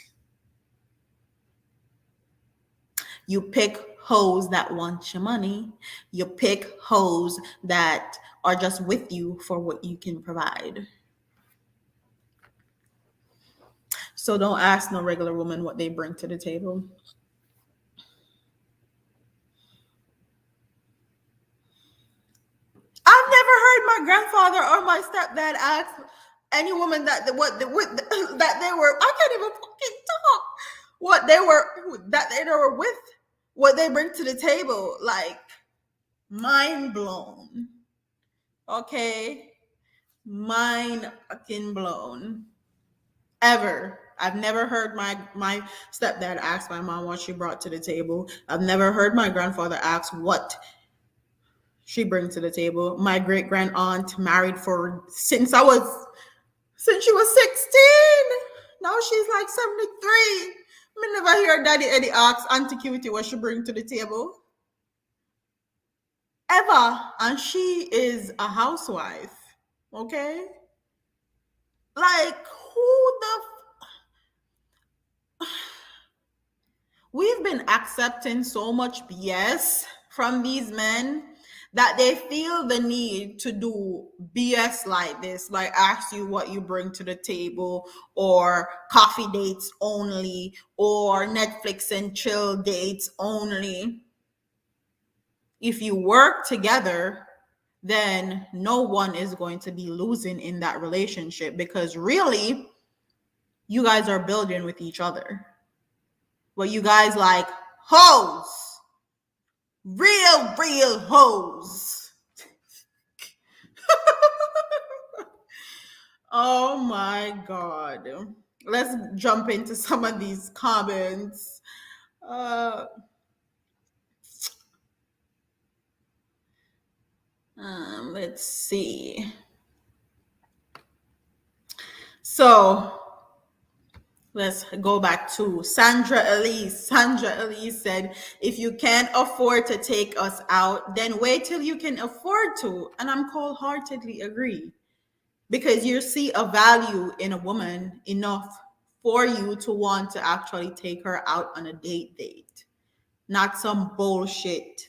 S1: You pick hoes that want your money. You pick hoes that are just with you for what you can provide. So don't ask no regular woman what they bring to the table. I've never heard my grandfather or my stepdad ask any woman that that they were. I can't even fucking talk. What they were that they were with, what they bring to the table. Like mind blown. Okay, mind fucking blown. Ever. I've never heard my stepdad ask my mom what she brought to the table. I've never heard my grandfather ask what she brings to the table. My great grand aunt married for since she was 16. Now she's like 73. I never hear Daddy Eddie ask Auntie Cutie what she bring to the table. Ever. And she is a housewife. Okay? Like who the we've been accepting so much BS from these men that they feel the need to do BS like this, like ask you what you bring to the table, or coffee dates only, or Netflix and chill dates only. If you work together, then no one is going to be losing in that relationship because really, you guys are building with each other. But you guys like hoes. Real hoes. Oh my God. Let's jump into some of these comments. Uh, let's see. So let's go back to Sandra Elise. Sandra Elise said, if you can't afford to take us out, then wait till you can afford to. And I'm wholeheartedly agree. Because you see a value in a woman enough for you to want to actually take her out on a date. Not some bullshit.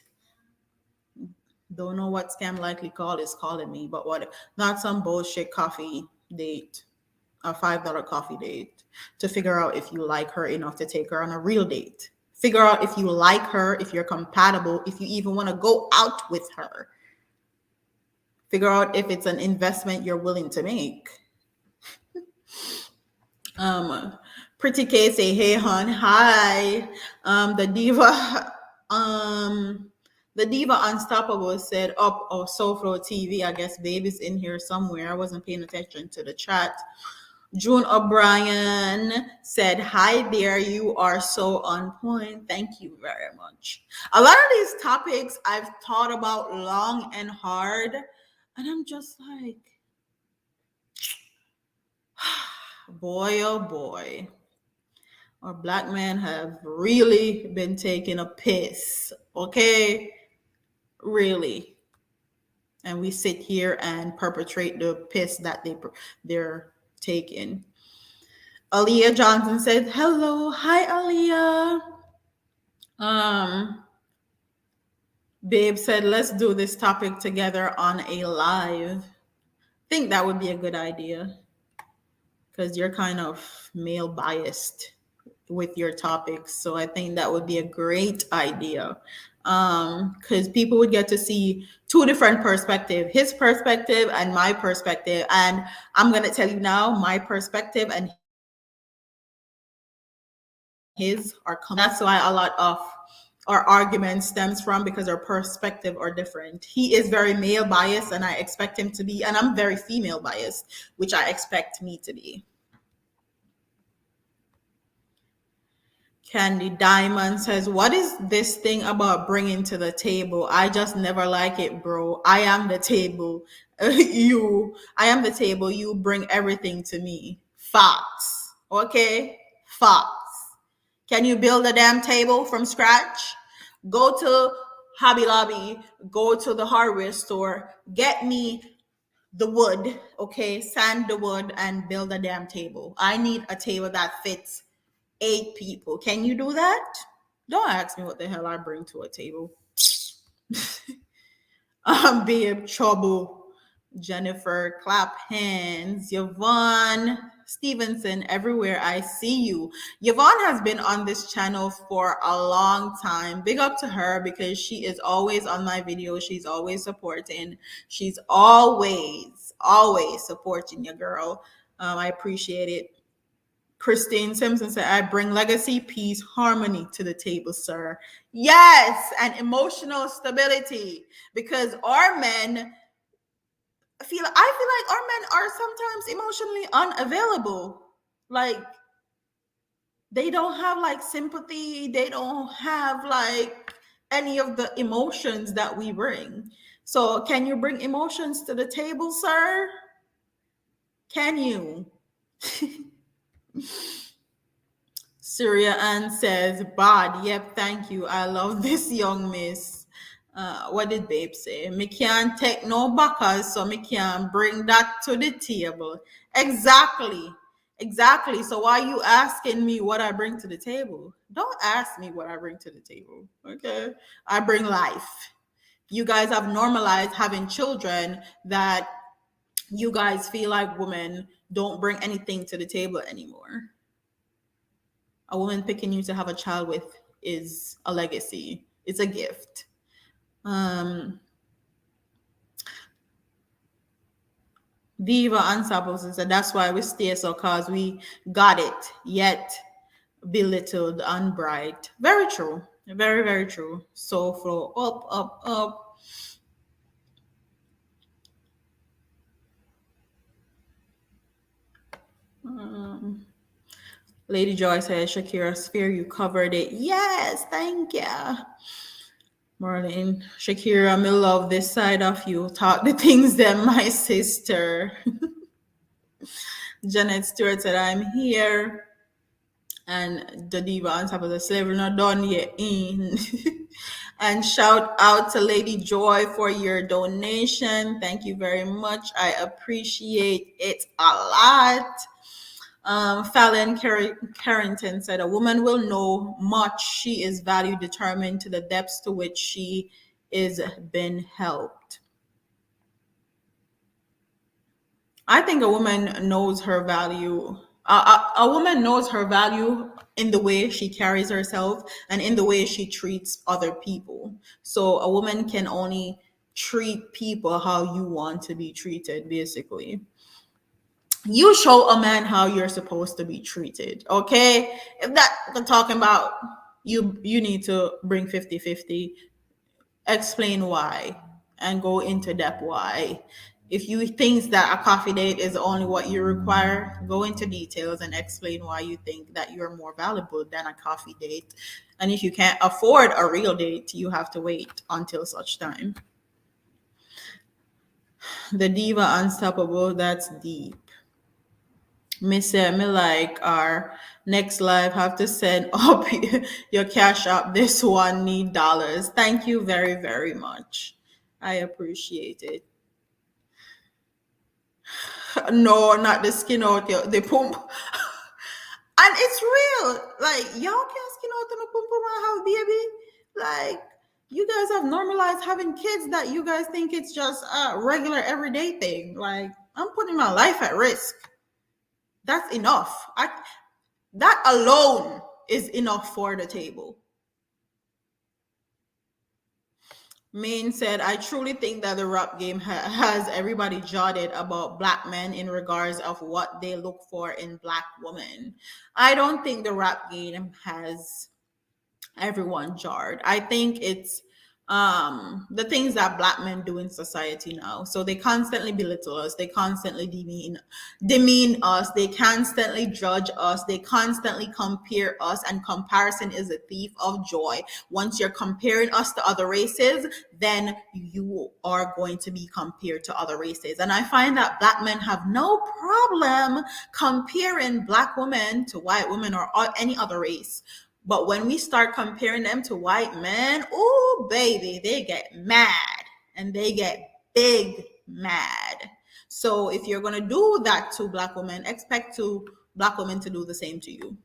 S1: Don't know what scam likely call is calling me, but what? Not some bullshit coffee date, a $5 coffee date to figure out if you like her enough to take her on a real date. Figure out if you like her, if you're compatible, if you even want to go out with her. Figure out if it's an investment you're willing to make. Pretty K say, hey hon, hi. The diva unstoppable said up or SoFlo TV. I guess baby's in here somewhere. I wasn't paying attention to the chat. June O'Brien said, hi there, you are so on point. Thank you very much. A lot of these topics I've thought about long and hard, and I'm just like, boy, oh boy. Our black men have really been taking a piss, okay? Really. And we sit here and perpetrate the piss that they're taking. Aaliyah Johnson said, hello. Hi, Aaliyah. Babe said, let's do this topic together on a live. think that would be a good idea because you're kind of male biased with your topics. So I think that would be a great idea. Because people would get to see two different perspectives, his perspective and my perspective. And I'm gonna tell you now, my perspective and his are completely different. That's why a lot of our argument stems from, because our perspective are different. He is very male biased and I expect him to be, and I'm very female biased, which I expect me to be. Candy Diamond says, "What is this thing about bringing to the table? I just never like it, bro. I am the table. I am the table. You bring everything to me. Facts. Okay? Facts. Can you build a damn table from scratch? Go to Hobby Lobby, go to the hardware store, get me the wood, okay? Sand the wood and build a damn table. I need a table that fits 8 people. Can you do that? Don't ask me what the hell I bring to a table. Babe Trouble. Jennifer, clap hands. Yvonne Stevenson, everywhere I see you. Yvonne has been on this channel for a long time. Big up to her because she is always on my videos. She's always supporting. She's always supporting your girl. I appreciate it. Christine Simpson said, "I bring legacy, peace, harmony to the table, sir." Yes, and emotional stability. Because our men I feel like our men are sometimes emotionally unavailable. Like they don't have like sympathy, they don't have like any of the emotions that we bring. So can you bring emotions to the table, sir? Can you? Syria Ann says, "Bad, yep, thank you. I love this young miss." What did Babe say? "Me can't take no backers, so me can't bring that to the table." Exactly. Exactly. So why are you asking me what I bring to the table? Don't ask me what I bring to the table. Okay. I bring life. You guys have normalized having children that you guys feel like women don't bring anything to the table anymore. A woman picking you to have a child with is a legacy. It's a gift. Um, Diva Unstoppable said that's why we stay so cause we got it, yet belittled and bright. Very true. Very, very true. So flow up, up, up. Um, Lady Joy says, "Shakira Sphere, you covered it." Yes, thank you. Marlene, Shakira, me love this side of you. Talk the things that my sister. Janet Stewart said, "I'm here." And the diva on top of the slavery not done yet. And shout out to Lady Joy for your donation. Thank you very much. I appreciate it a lot. Fallon Carrington said, "A woman will know much. She is value determined to the depths to which she is been helped." I think a woman knows her value. A woman knows her value in the way she carries herself and in the way she treats other people. So a woman can only treat people how you want to be treated, basically. You show a man how you're supposed to be treated, okay? If that we're talking about, you need to bring 50-50, explain why, and go into depth why. If you think that a coffee date is only what you require, go into details and explain why you think that you're more valuable than a coffee date. And if you can't afford a real date, you have to wait until such time. The diva unstoppable, that's deep. Me say me like our next live have to send up your cash up. This one need dollars. Thank you very, very much. I appreciate it. No, not the skin out your the pump. And it's real. Like y'all can't skin out on the pump pump and have baby. Like you guys have normalized having kids that you guys think it's just a regular everyday thing. Like I'm putting my life at risk. That's enough. That alone is enough for the table. Maine said, I truly think that the rap game has everybody jotted about black men in regards of what they look for in black women. I don't think the rap game has everyone jarred. I think it's the things that black men do in society now. So they constantly belittle us, they constantly demean us, they constantly judge us, they constantly compare us, and comparison is a thief of joy. Once you're comparing us to other races, then you are going to be compared to other races. And I find that black men have no problem comparing black women to white women or any other race. But when we start comparing them to white men, oh baby, they get mad, and they get big mad. So if you're gonna do that to black women, expect to black women to do the same to you.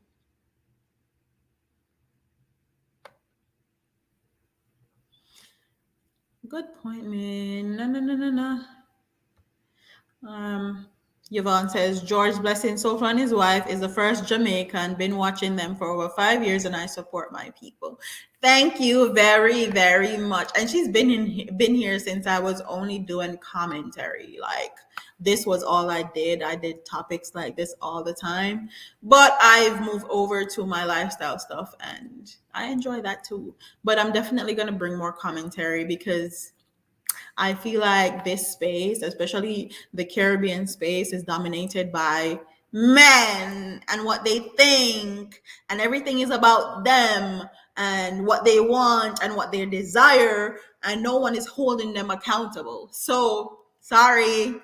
S1: Good point, man. No, no, no, no, no. Yvonne says George Blessing Soulful and his wife is the first Jamaican. Been watching them for over 5 years, and I support my people. Thank you very, very much. And she's been here since I was only doing commentary. Like this was all I did. I did topics like this all the time, but I've moved over to my lifestyle stuff, and I enjoy that too. But I'm definitely gonna bring more commentary because I feel like this space, especially the Caribbean space, is dominated by men and what they think, and everything is about them and what they want and what they desire, and no one is holding them accountable. So, sorry.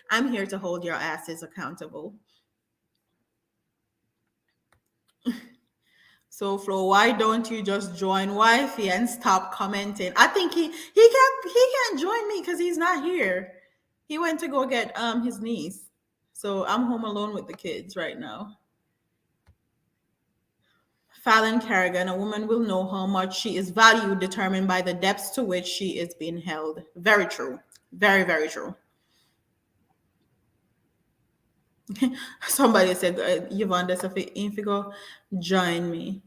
S1: I'm here to hold your asses accountable. So Flo, why don't you just join wifey and stop commenting? I think he can't join me because he's not here. He went to go get his niece. So I'm home alone with the kids right now. Fallon Kerrigan, a woman will know how much she is valued determined by the depths to which she is being held. Very true. Very, very true. Somebody said, Yvonne, that's if you go join me.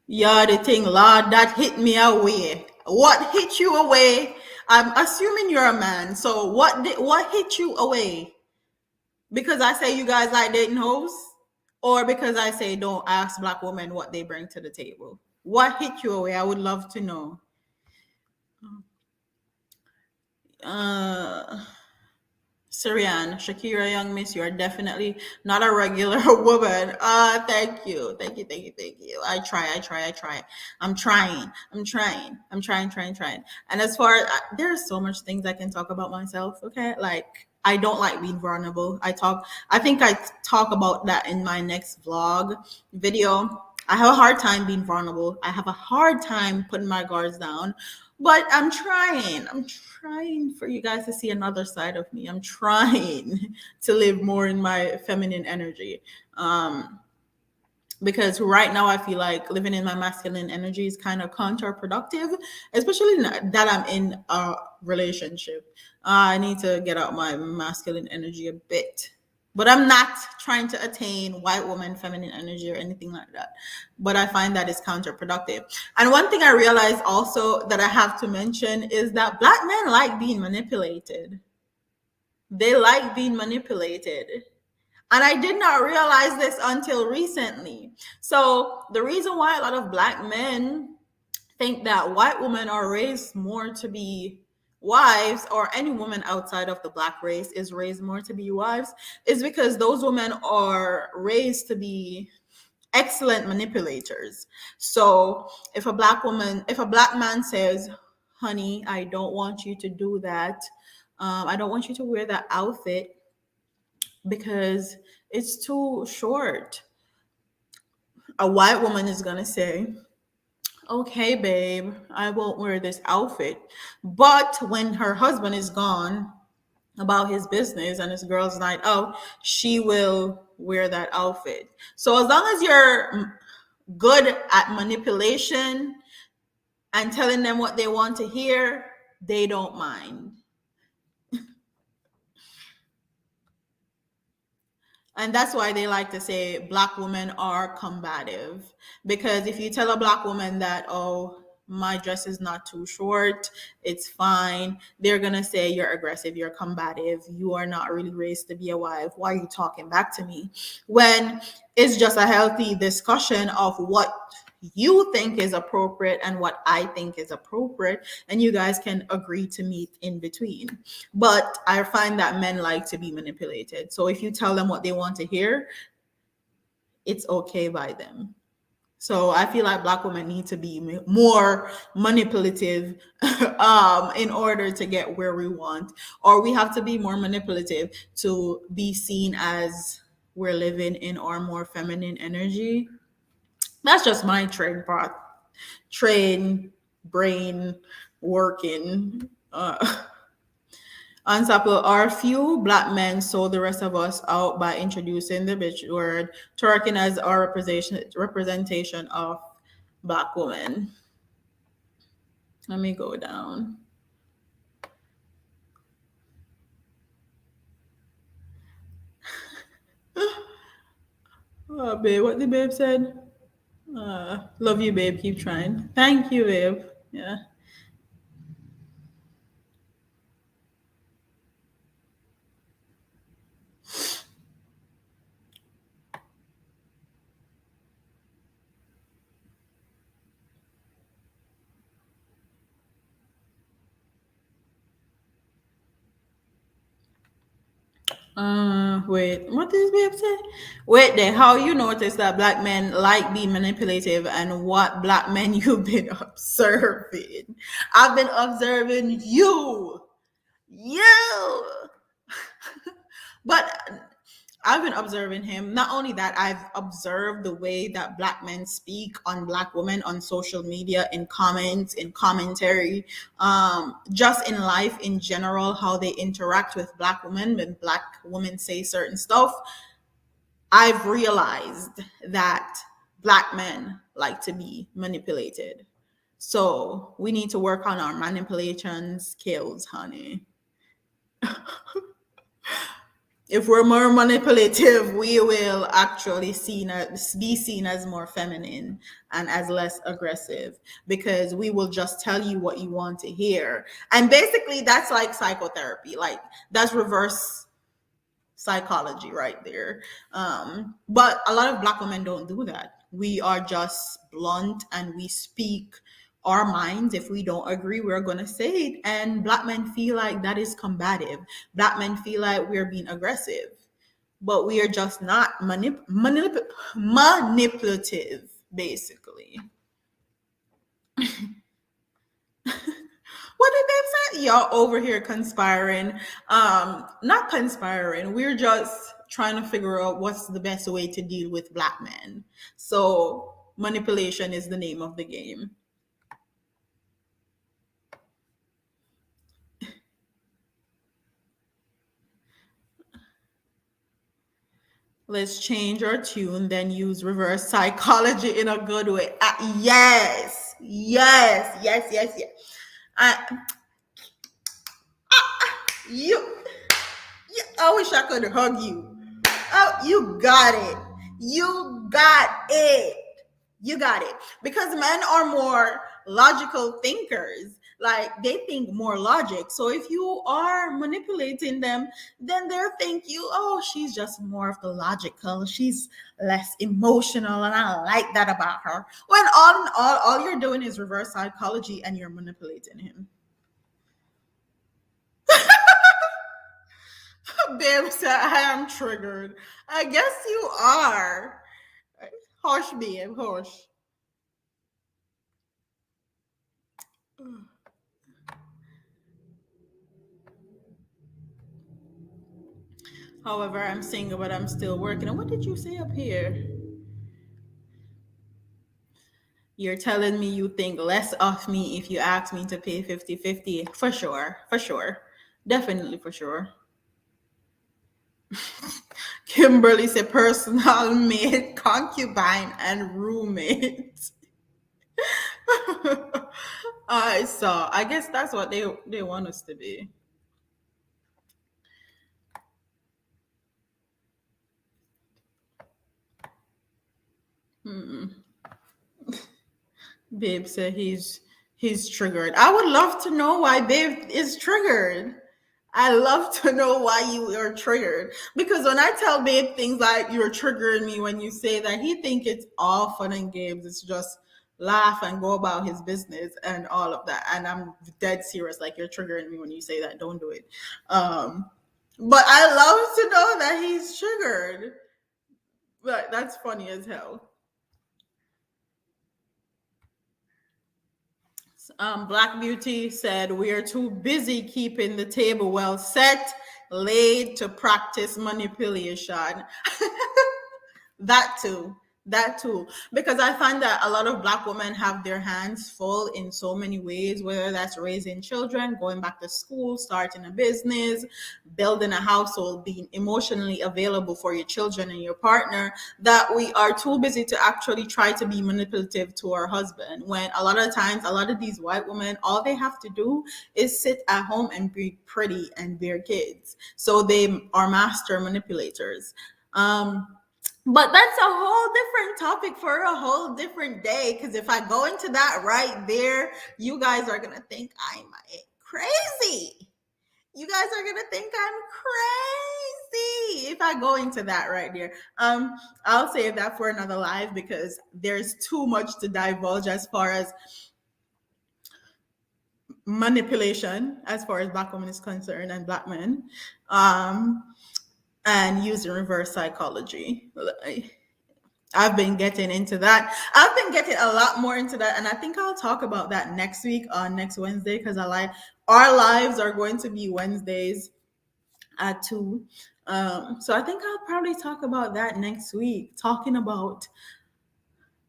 S1: Yeah, the thing, Lord, that hit me away. What hit you away? I'm assuming you're a man. So what hit you away? Because I say you guys like dating hoes, or because I say don't ask black women what they bring to the table? What hit you away? I would love to know. Uh Syrian, Shakira, young miss, you are definitely not a regular woman. Thank you. I try. I'm trying. And as far as there's so much things I can talk about myself. Okay, like I don't like being vulnerable. I think I talk about that in my next vlog video. I have a hard time being vulnerable. I have a hard time putting my guards down, but I'm trying. I'm trying for you guys to see another side of me. I'm trying to live more in my feminine energy. Because right now I feel like living in my masculine energy is kind of counterproductive, especially that I'm in a relationship. I need to get out my masculine energy a bit. But I'm not trying to attain white woman feminine energy or anything like that. But I find that is counterproductive. And one thing I realized also that I have to mention is that black men like being manipulated. They like being manipulated. And I did not realize this until recently. So the reason why a lot of black men think that white women are raised more to be wives, or any woman outside of the black race is raised more to be wives, is because those women are raised to be excellent manipulators. So if a black man says, honey, I don't want you to do that, I don't want you to wear that outfit because it's too short, a white woman is gonna say, okay, babe, I won't wear this outfit. But when her husband is gone about his business and his girls' night out, she will wear that outfit. So as long as you're good at manipulation and telling them what they want to hear, they don't mind. And that's why they like to say black women are combative. Because if you tell a black woman that, oh, my dress is not too short, it's fine, they're going to say you're aggressive, you're combative, you are not really raised to be a wife. Why are you talking back to me? When it's just a healthy discussion of what you think is appropriate and what I think is appropriate, and you guys can agree to meet in between. But I find that men like to be manipulated. So if you tell them what they want to hear, it's okay by them. So I feel like black women need to be more manipulative in order to get where we want, or we have to be more manipulative to be seen as we're living in our more feminine energy. That's just my train brain working. Unstable are few black men sold the rest of us out by introducing the bitch word, twerking as our representation of black women. Let me go down. Oh, babe, what the babe said? Love you, babe. Keep trying. Thank you, babe. Yeah. Wait, what did this babe say? Wait there, how you notice that black men like being manipulative and what black men you've been observing? I've been observing you. You. But I've been observing him. Not only that, I've observed the way that black men speak on black women on social media, in comments, in commentary, just in life in general, how they interact with black women when black women say certain stuff. I've realized that black men like to be manipulated. So we need to work on our manipulation skills, honey. If we're more manipulative, we will actually be seen as more feminine and as less aggressive, because we will just tell you what you want to hear. And basically that's like psychotherapy. Like that's reverse psychology right there. But a lot of black women don't do that. We are just blunt and we speak our minds. If we don't agree, we're going to say it. And black men feel like that is combative. Black men feel like we're being aggressive, but we are just not manipulative, basically. What did they say? Y'all over here conspiring. Not conspiring. We're just trying to figure out what's the best way to deal with black men. So manipulation is the name of the game. Let's change our tune, then use reverse psychology in a good way. Yes, yes, yes, yes, yes. I, you, I wish I could hug you. Oh, you got it. You got it. You got it. Because men are more logical thinkers. Like they think more logic. So if you are manipulating them, then they'll think you, oh, she's just more of the logical. She's less emotional. And I like that about her. When all in all you're doing is reverse psychology and you're manipulating him. Babe said, I am triggered. I guess you are. Hush, babe, hush. However, I'm single, but I'm still working. And what did you say up here? You're telling me you think less of me if you ask me to pay 50-50. For sure. For sure. Definitely for sure. Kimberly said personal maid, concubine, and roommate. I saw. I guess that's what they want us to be. Babe said he's triggered. I would love to know why Babe is triggered. I love to know why you are triggered. Because when I tell Babe things like you're triggering me when you say that, he think it's all fun and games. It's just laugh and go about his business and all of that. And I'm dead serious. Like you're triggering me when you say that. Don't do it. But I love to know that he's triggered. But that's funny as hell. Black Beauty said, we are too busy keeping the table well set, laid to practice manipulation. That too. That too. Because I find that a lot of Black women have their hands full in so many ways, whether that's raising children, going back to school, starting a business, building a household, being emotionally available for your children and your partner, that we are too busy to actually try to be manipulative to our husband. When a lot of times, a lot of these white women, all they have to do is sit at home and be pretty and bear kids. So they are master manipulators. But that's a whole different topic for a whole different day. Because if I go into that right there, you guys are going to think I'm crazy. You guys are going to think I'm crazy if I go into that right there. I'll save that for another live because there's too much to divulge as far as manipulation, as far as Black women is concerned and Black men. And using reverse psychology. I've been getting into that. I've been getting a lot more into that, and I think I'll talk about that next week on next Wednesday because I like our lives are going to be Wednesdays at 2. So I think I'll probably talk about that next week, talking about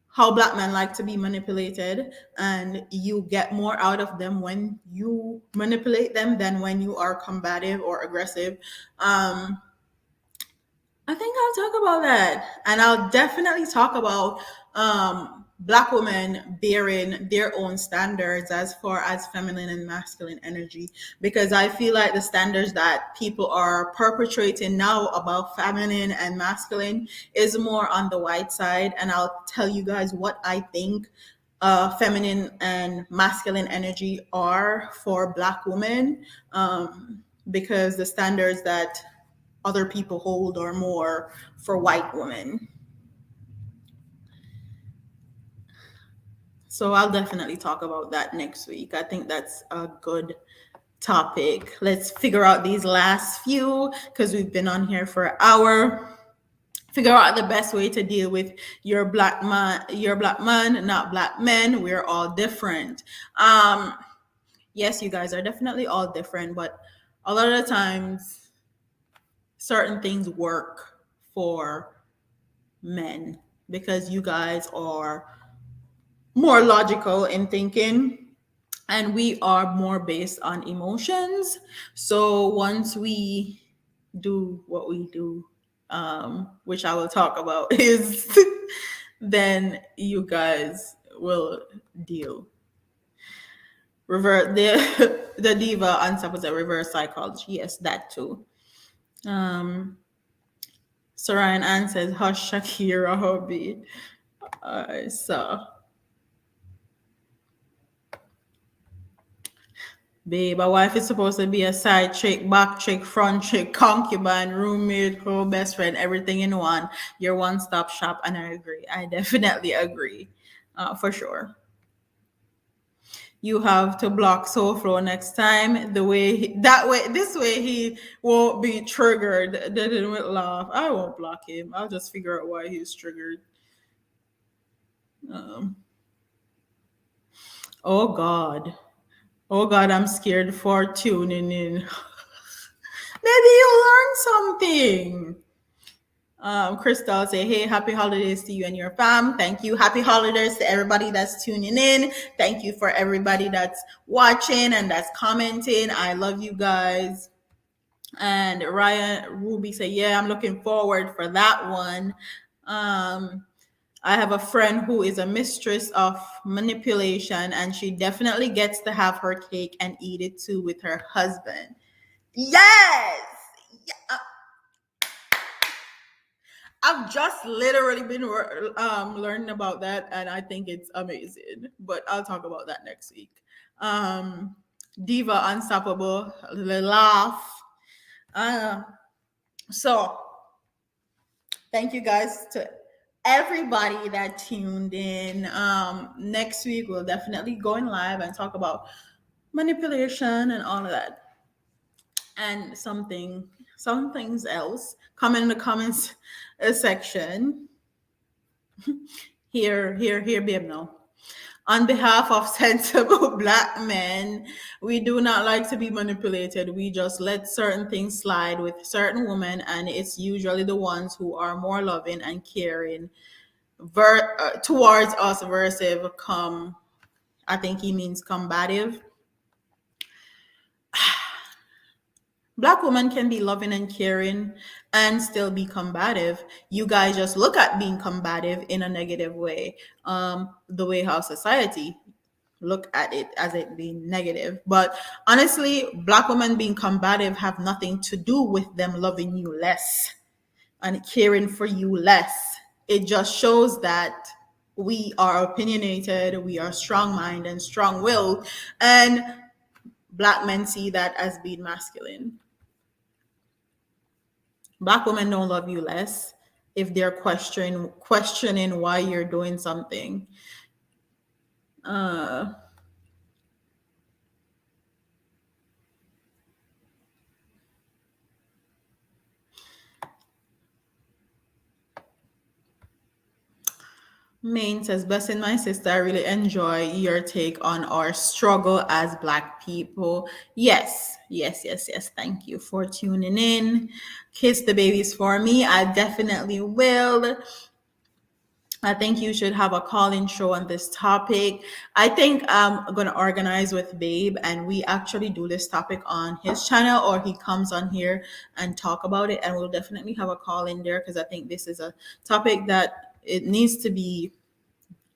S1: how Black men like to be manipulated, and you get more out of them when you manipulate them than when you are combative or aggressive. I think I'll talk about that. And I'll definitely talk about Black women bearing their own standards as far as feminine and masculine energy. Because I feel like the standards that people are perpetrating now about feminine and masculine is more on the white side. And I'll tell you guys what I think feminine and masculine energy are for Black women. Because the standards that other people hold or more for white women. So I'll definitely talk about that next week. I think that's a good topic. Let's figure out these last few because we've been on here for an hour. Figure out the best way to deal with your Black man, not Black men. We're all different. Yes, you guys are definitely all different, but a lot of the times certain things work for men because you guys are more logical in thinking and we are more based on emotions. So once we do what we do, which I will talk about, is then you guys will deal. Revert the diva answer was a reverse psychology. Yes, that too. Sarayan Ann says, hush Shakira hobby. So, babe, a wife is supposed to be a side chick, back chick, front chick, concubine, roommate, best friend, everything in one. Your one-stop shop, and I agree. I definitely agree, for sure. You have to block SoFlo next time. This way he won't be triggered. They didn't laugh. I won't block him. I'll just figure out why he's triggered. Oh God, I'm scared for tuning in. Maybe you learned something. Crystal say, hey, happy holidays to you and your fam. Thank you. Happy holidays to everybody that's tuning in. Thank you for everybody that's watching and that's commenting. I love you guys. And Ryan Ruby said, "Yeah, I'm looking forward for that one." Um, I have a friend who is a mistress of manipulation, and she definitely gets to have her cake and eat it too with her husband. Yes! Yeah, I've just literally been learning about that, and I think it's amazing. But I'll talk about that next week. Um, Diva Unstoppable, laugh. Uh, so thank you guys to everybody that tuned in. Next week we'll definitely go in live and talk about manipulation and all of that, and some things else. Comment in the comments section. Here, babe. Now, on behalf of sensible black men, we do not like to be manipulated. We just let certain things slide with certain women, and it's usually the ones who are more loving and caring towards us versus I think he means combative. Black women can be loving and caring and still be combative. You guys just look at being combative in a negative way. The way how society look at it as it being negative. But honestly, black women being combative have nothing to do with them loving you less and caring for you less. It just shows that we are opinionated, we are strong minded and strong willed, and black men see that as being masculine. Black women don't love you less if they're questioning why you're doing something. Uh, Maine says, "Blessing my sister, I really enjoy your take on our struggle as Black people." Yes, yes, yes, yes. Thank you for tuning in. Kiss the babies for me. I definitely will. I think you should have a call-in show on this topic. I think I'm gonna organize with Babe, and we actually do this topic on his channel, or he comes on here and talk about it, and we'll definitely have a call in there because I think this is a topic that it needs to be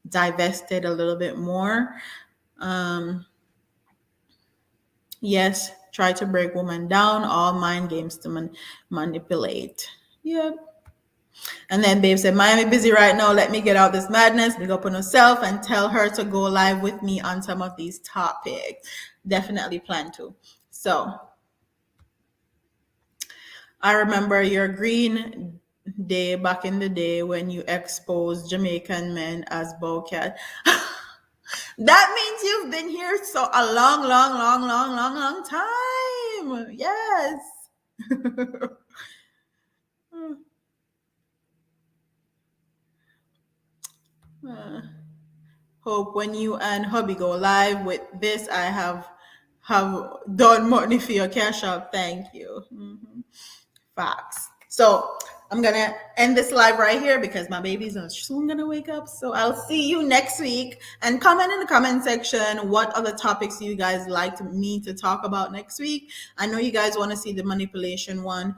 S1: divested a little bit more. Um, yes, try to break women down, all mind games to manipulate. Yeah. And then Babe said, "Miami busy right now. Let me get out this madness, big up on herself, and tell her to go live with me on some of these topics." Definitely plan to. So I remember your green day back in the day when you exposed Jamaican men as bowcat. That means you've been here so a long, long, long, long, long, long time. Yes. Uh, Hope when you and hubby go live with this, I have done money for your cash out. Thank you. Facts. So I'm gonna end this live right here because my baby's soon gonna wake up. So I'll see you next week, and comment in the comment section what other topics you guys like me to talk about next week. I know you guys want to see the manipulation one,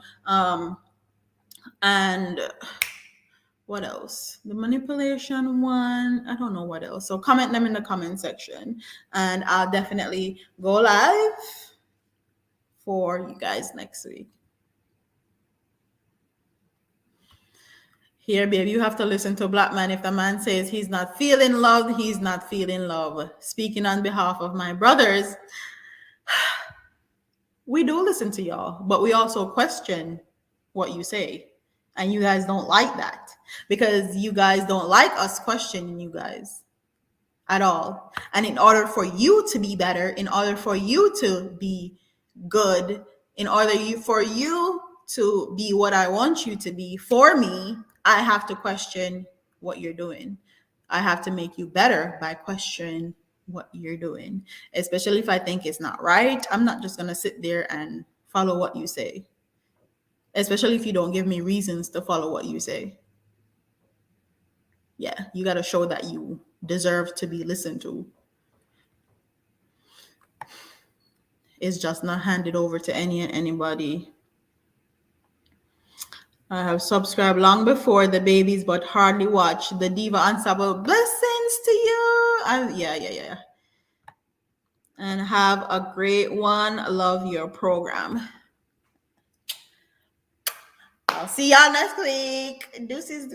S1: and what else? The manipulation one. I don't know what else. So comment them in the comment section, and I'll definitely go live for you guys next week. Here, babe, you have to listen to a black man. If the man says he's not feeling love, he's not feeling love. Speaking on behalf of my brothers, we do listen to y'all, but we also question what you say. And you guys don't like that because you guys don't like us questioning you guys at all. And in order for you to be better, in order for you to be good, in order for you to be what I want you to be for me, I have to question what you're doing. I have to make you better by questioning what you're doing, especially if I think it's not right. I'm not just going to sit there and follow what you say, especially if you don't give me reasons to follow what you say. Yeah, you got to show that you deserve to be listened to. It's just not handed over to any and anybody. I have subscribed long before the babies, but hardly watch the Diva Ensemble. Blessings to you. Yeah. And have a great one. Love your program. I'll see y'all next week. Deuces.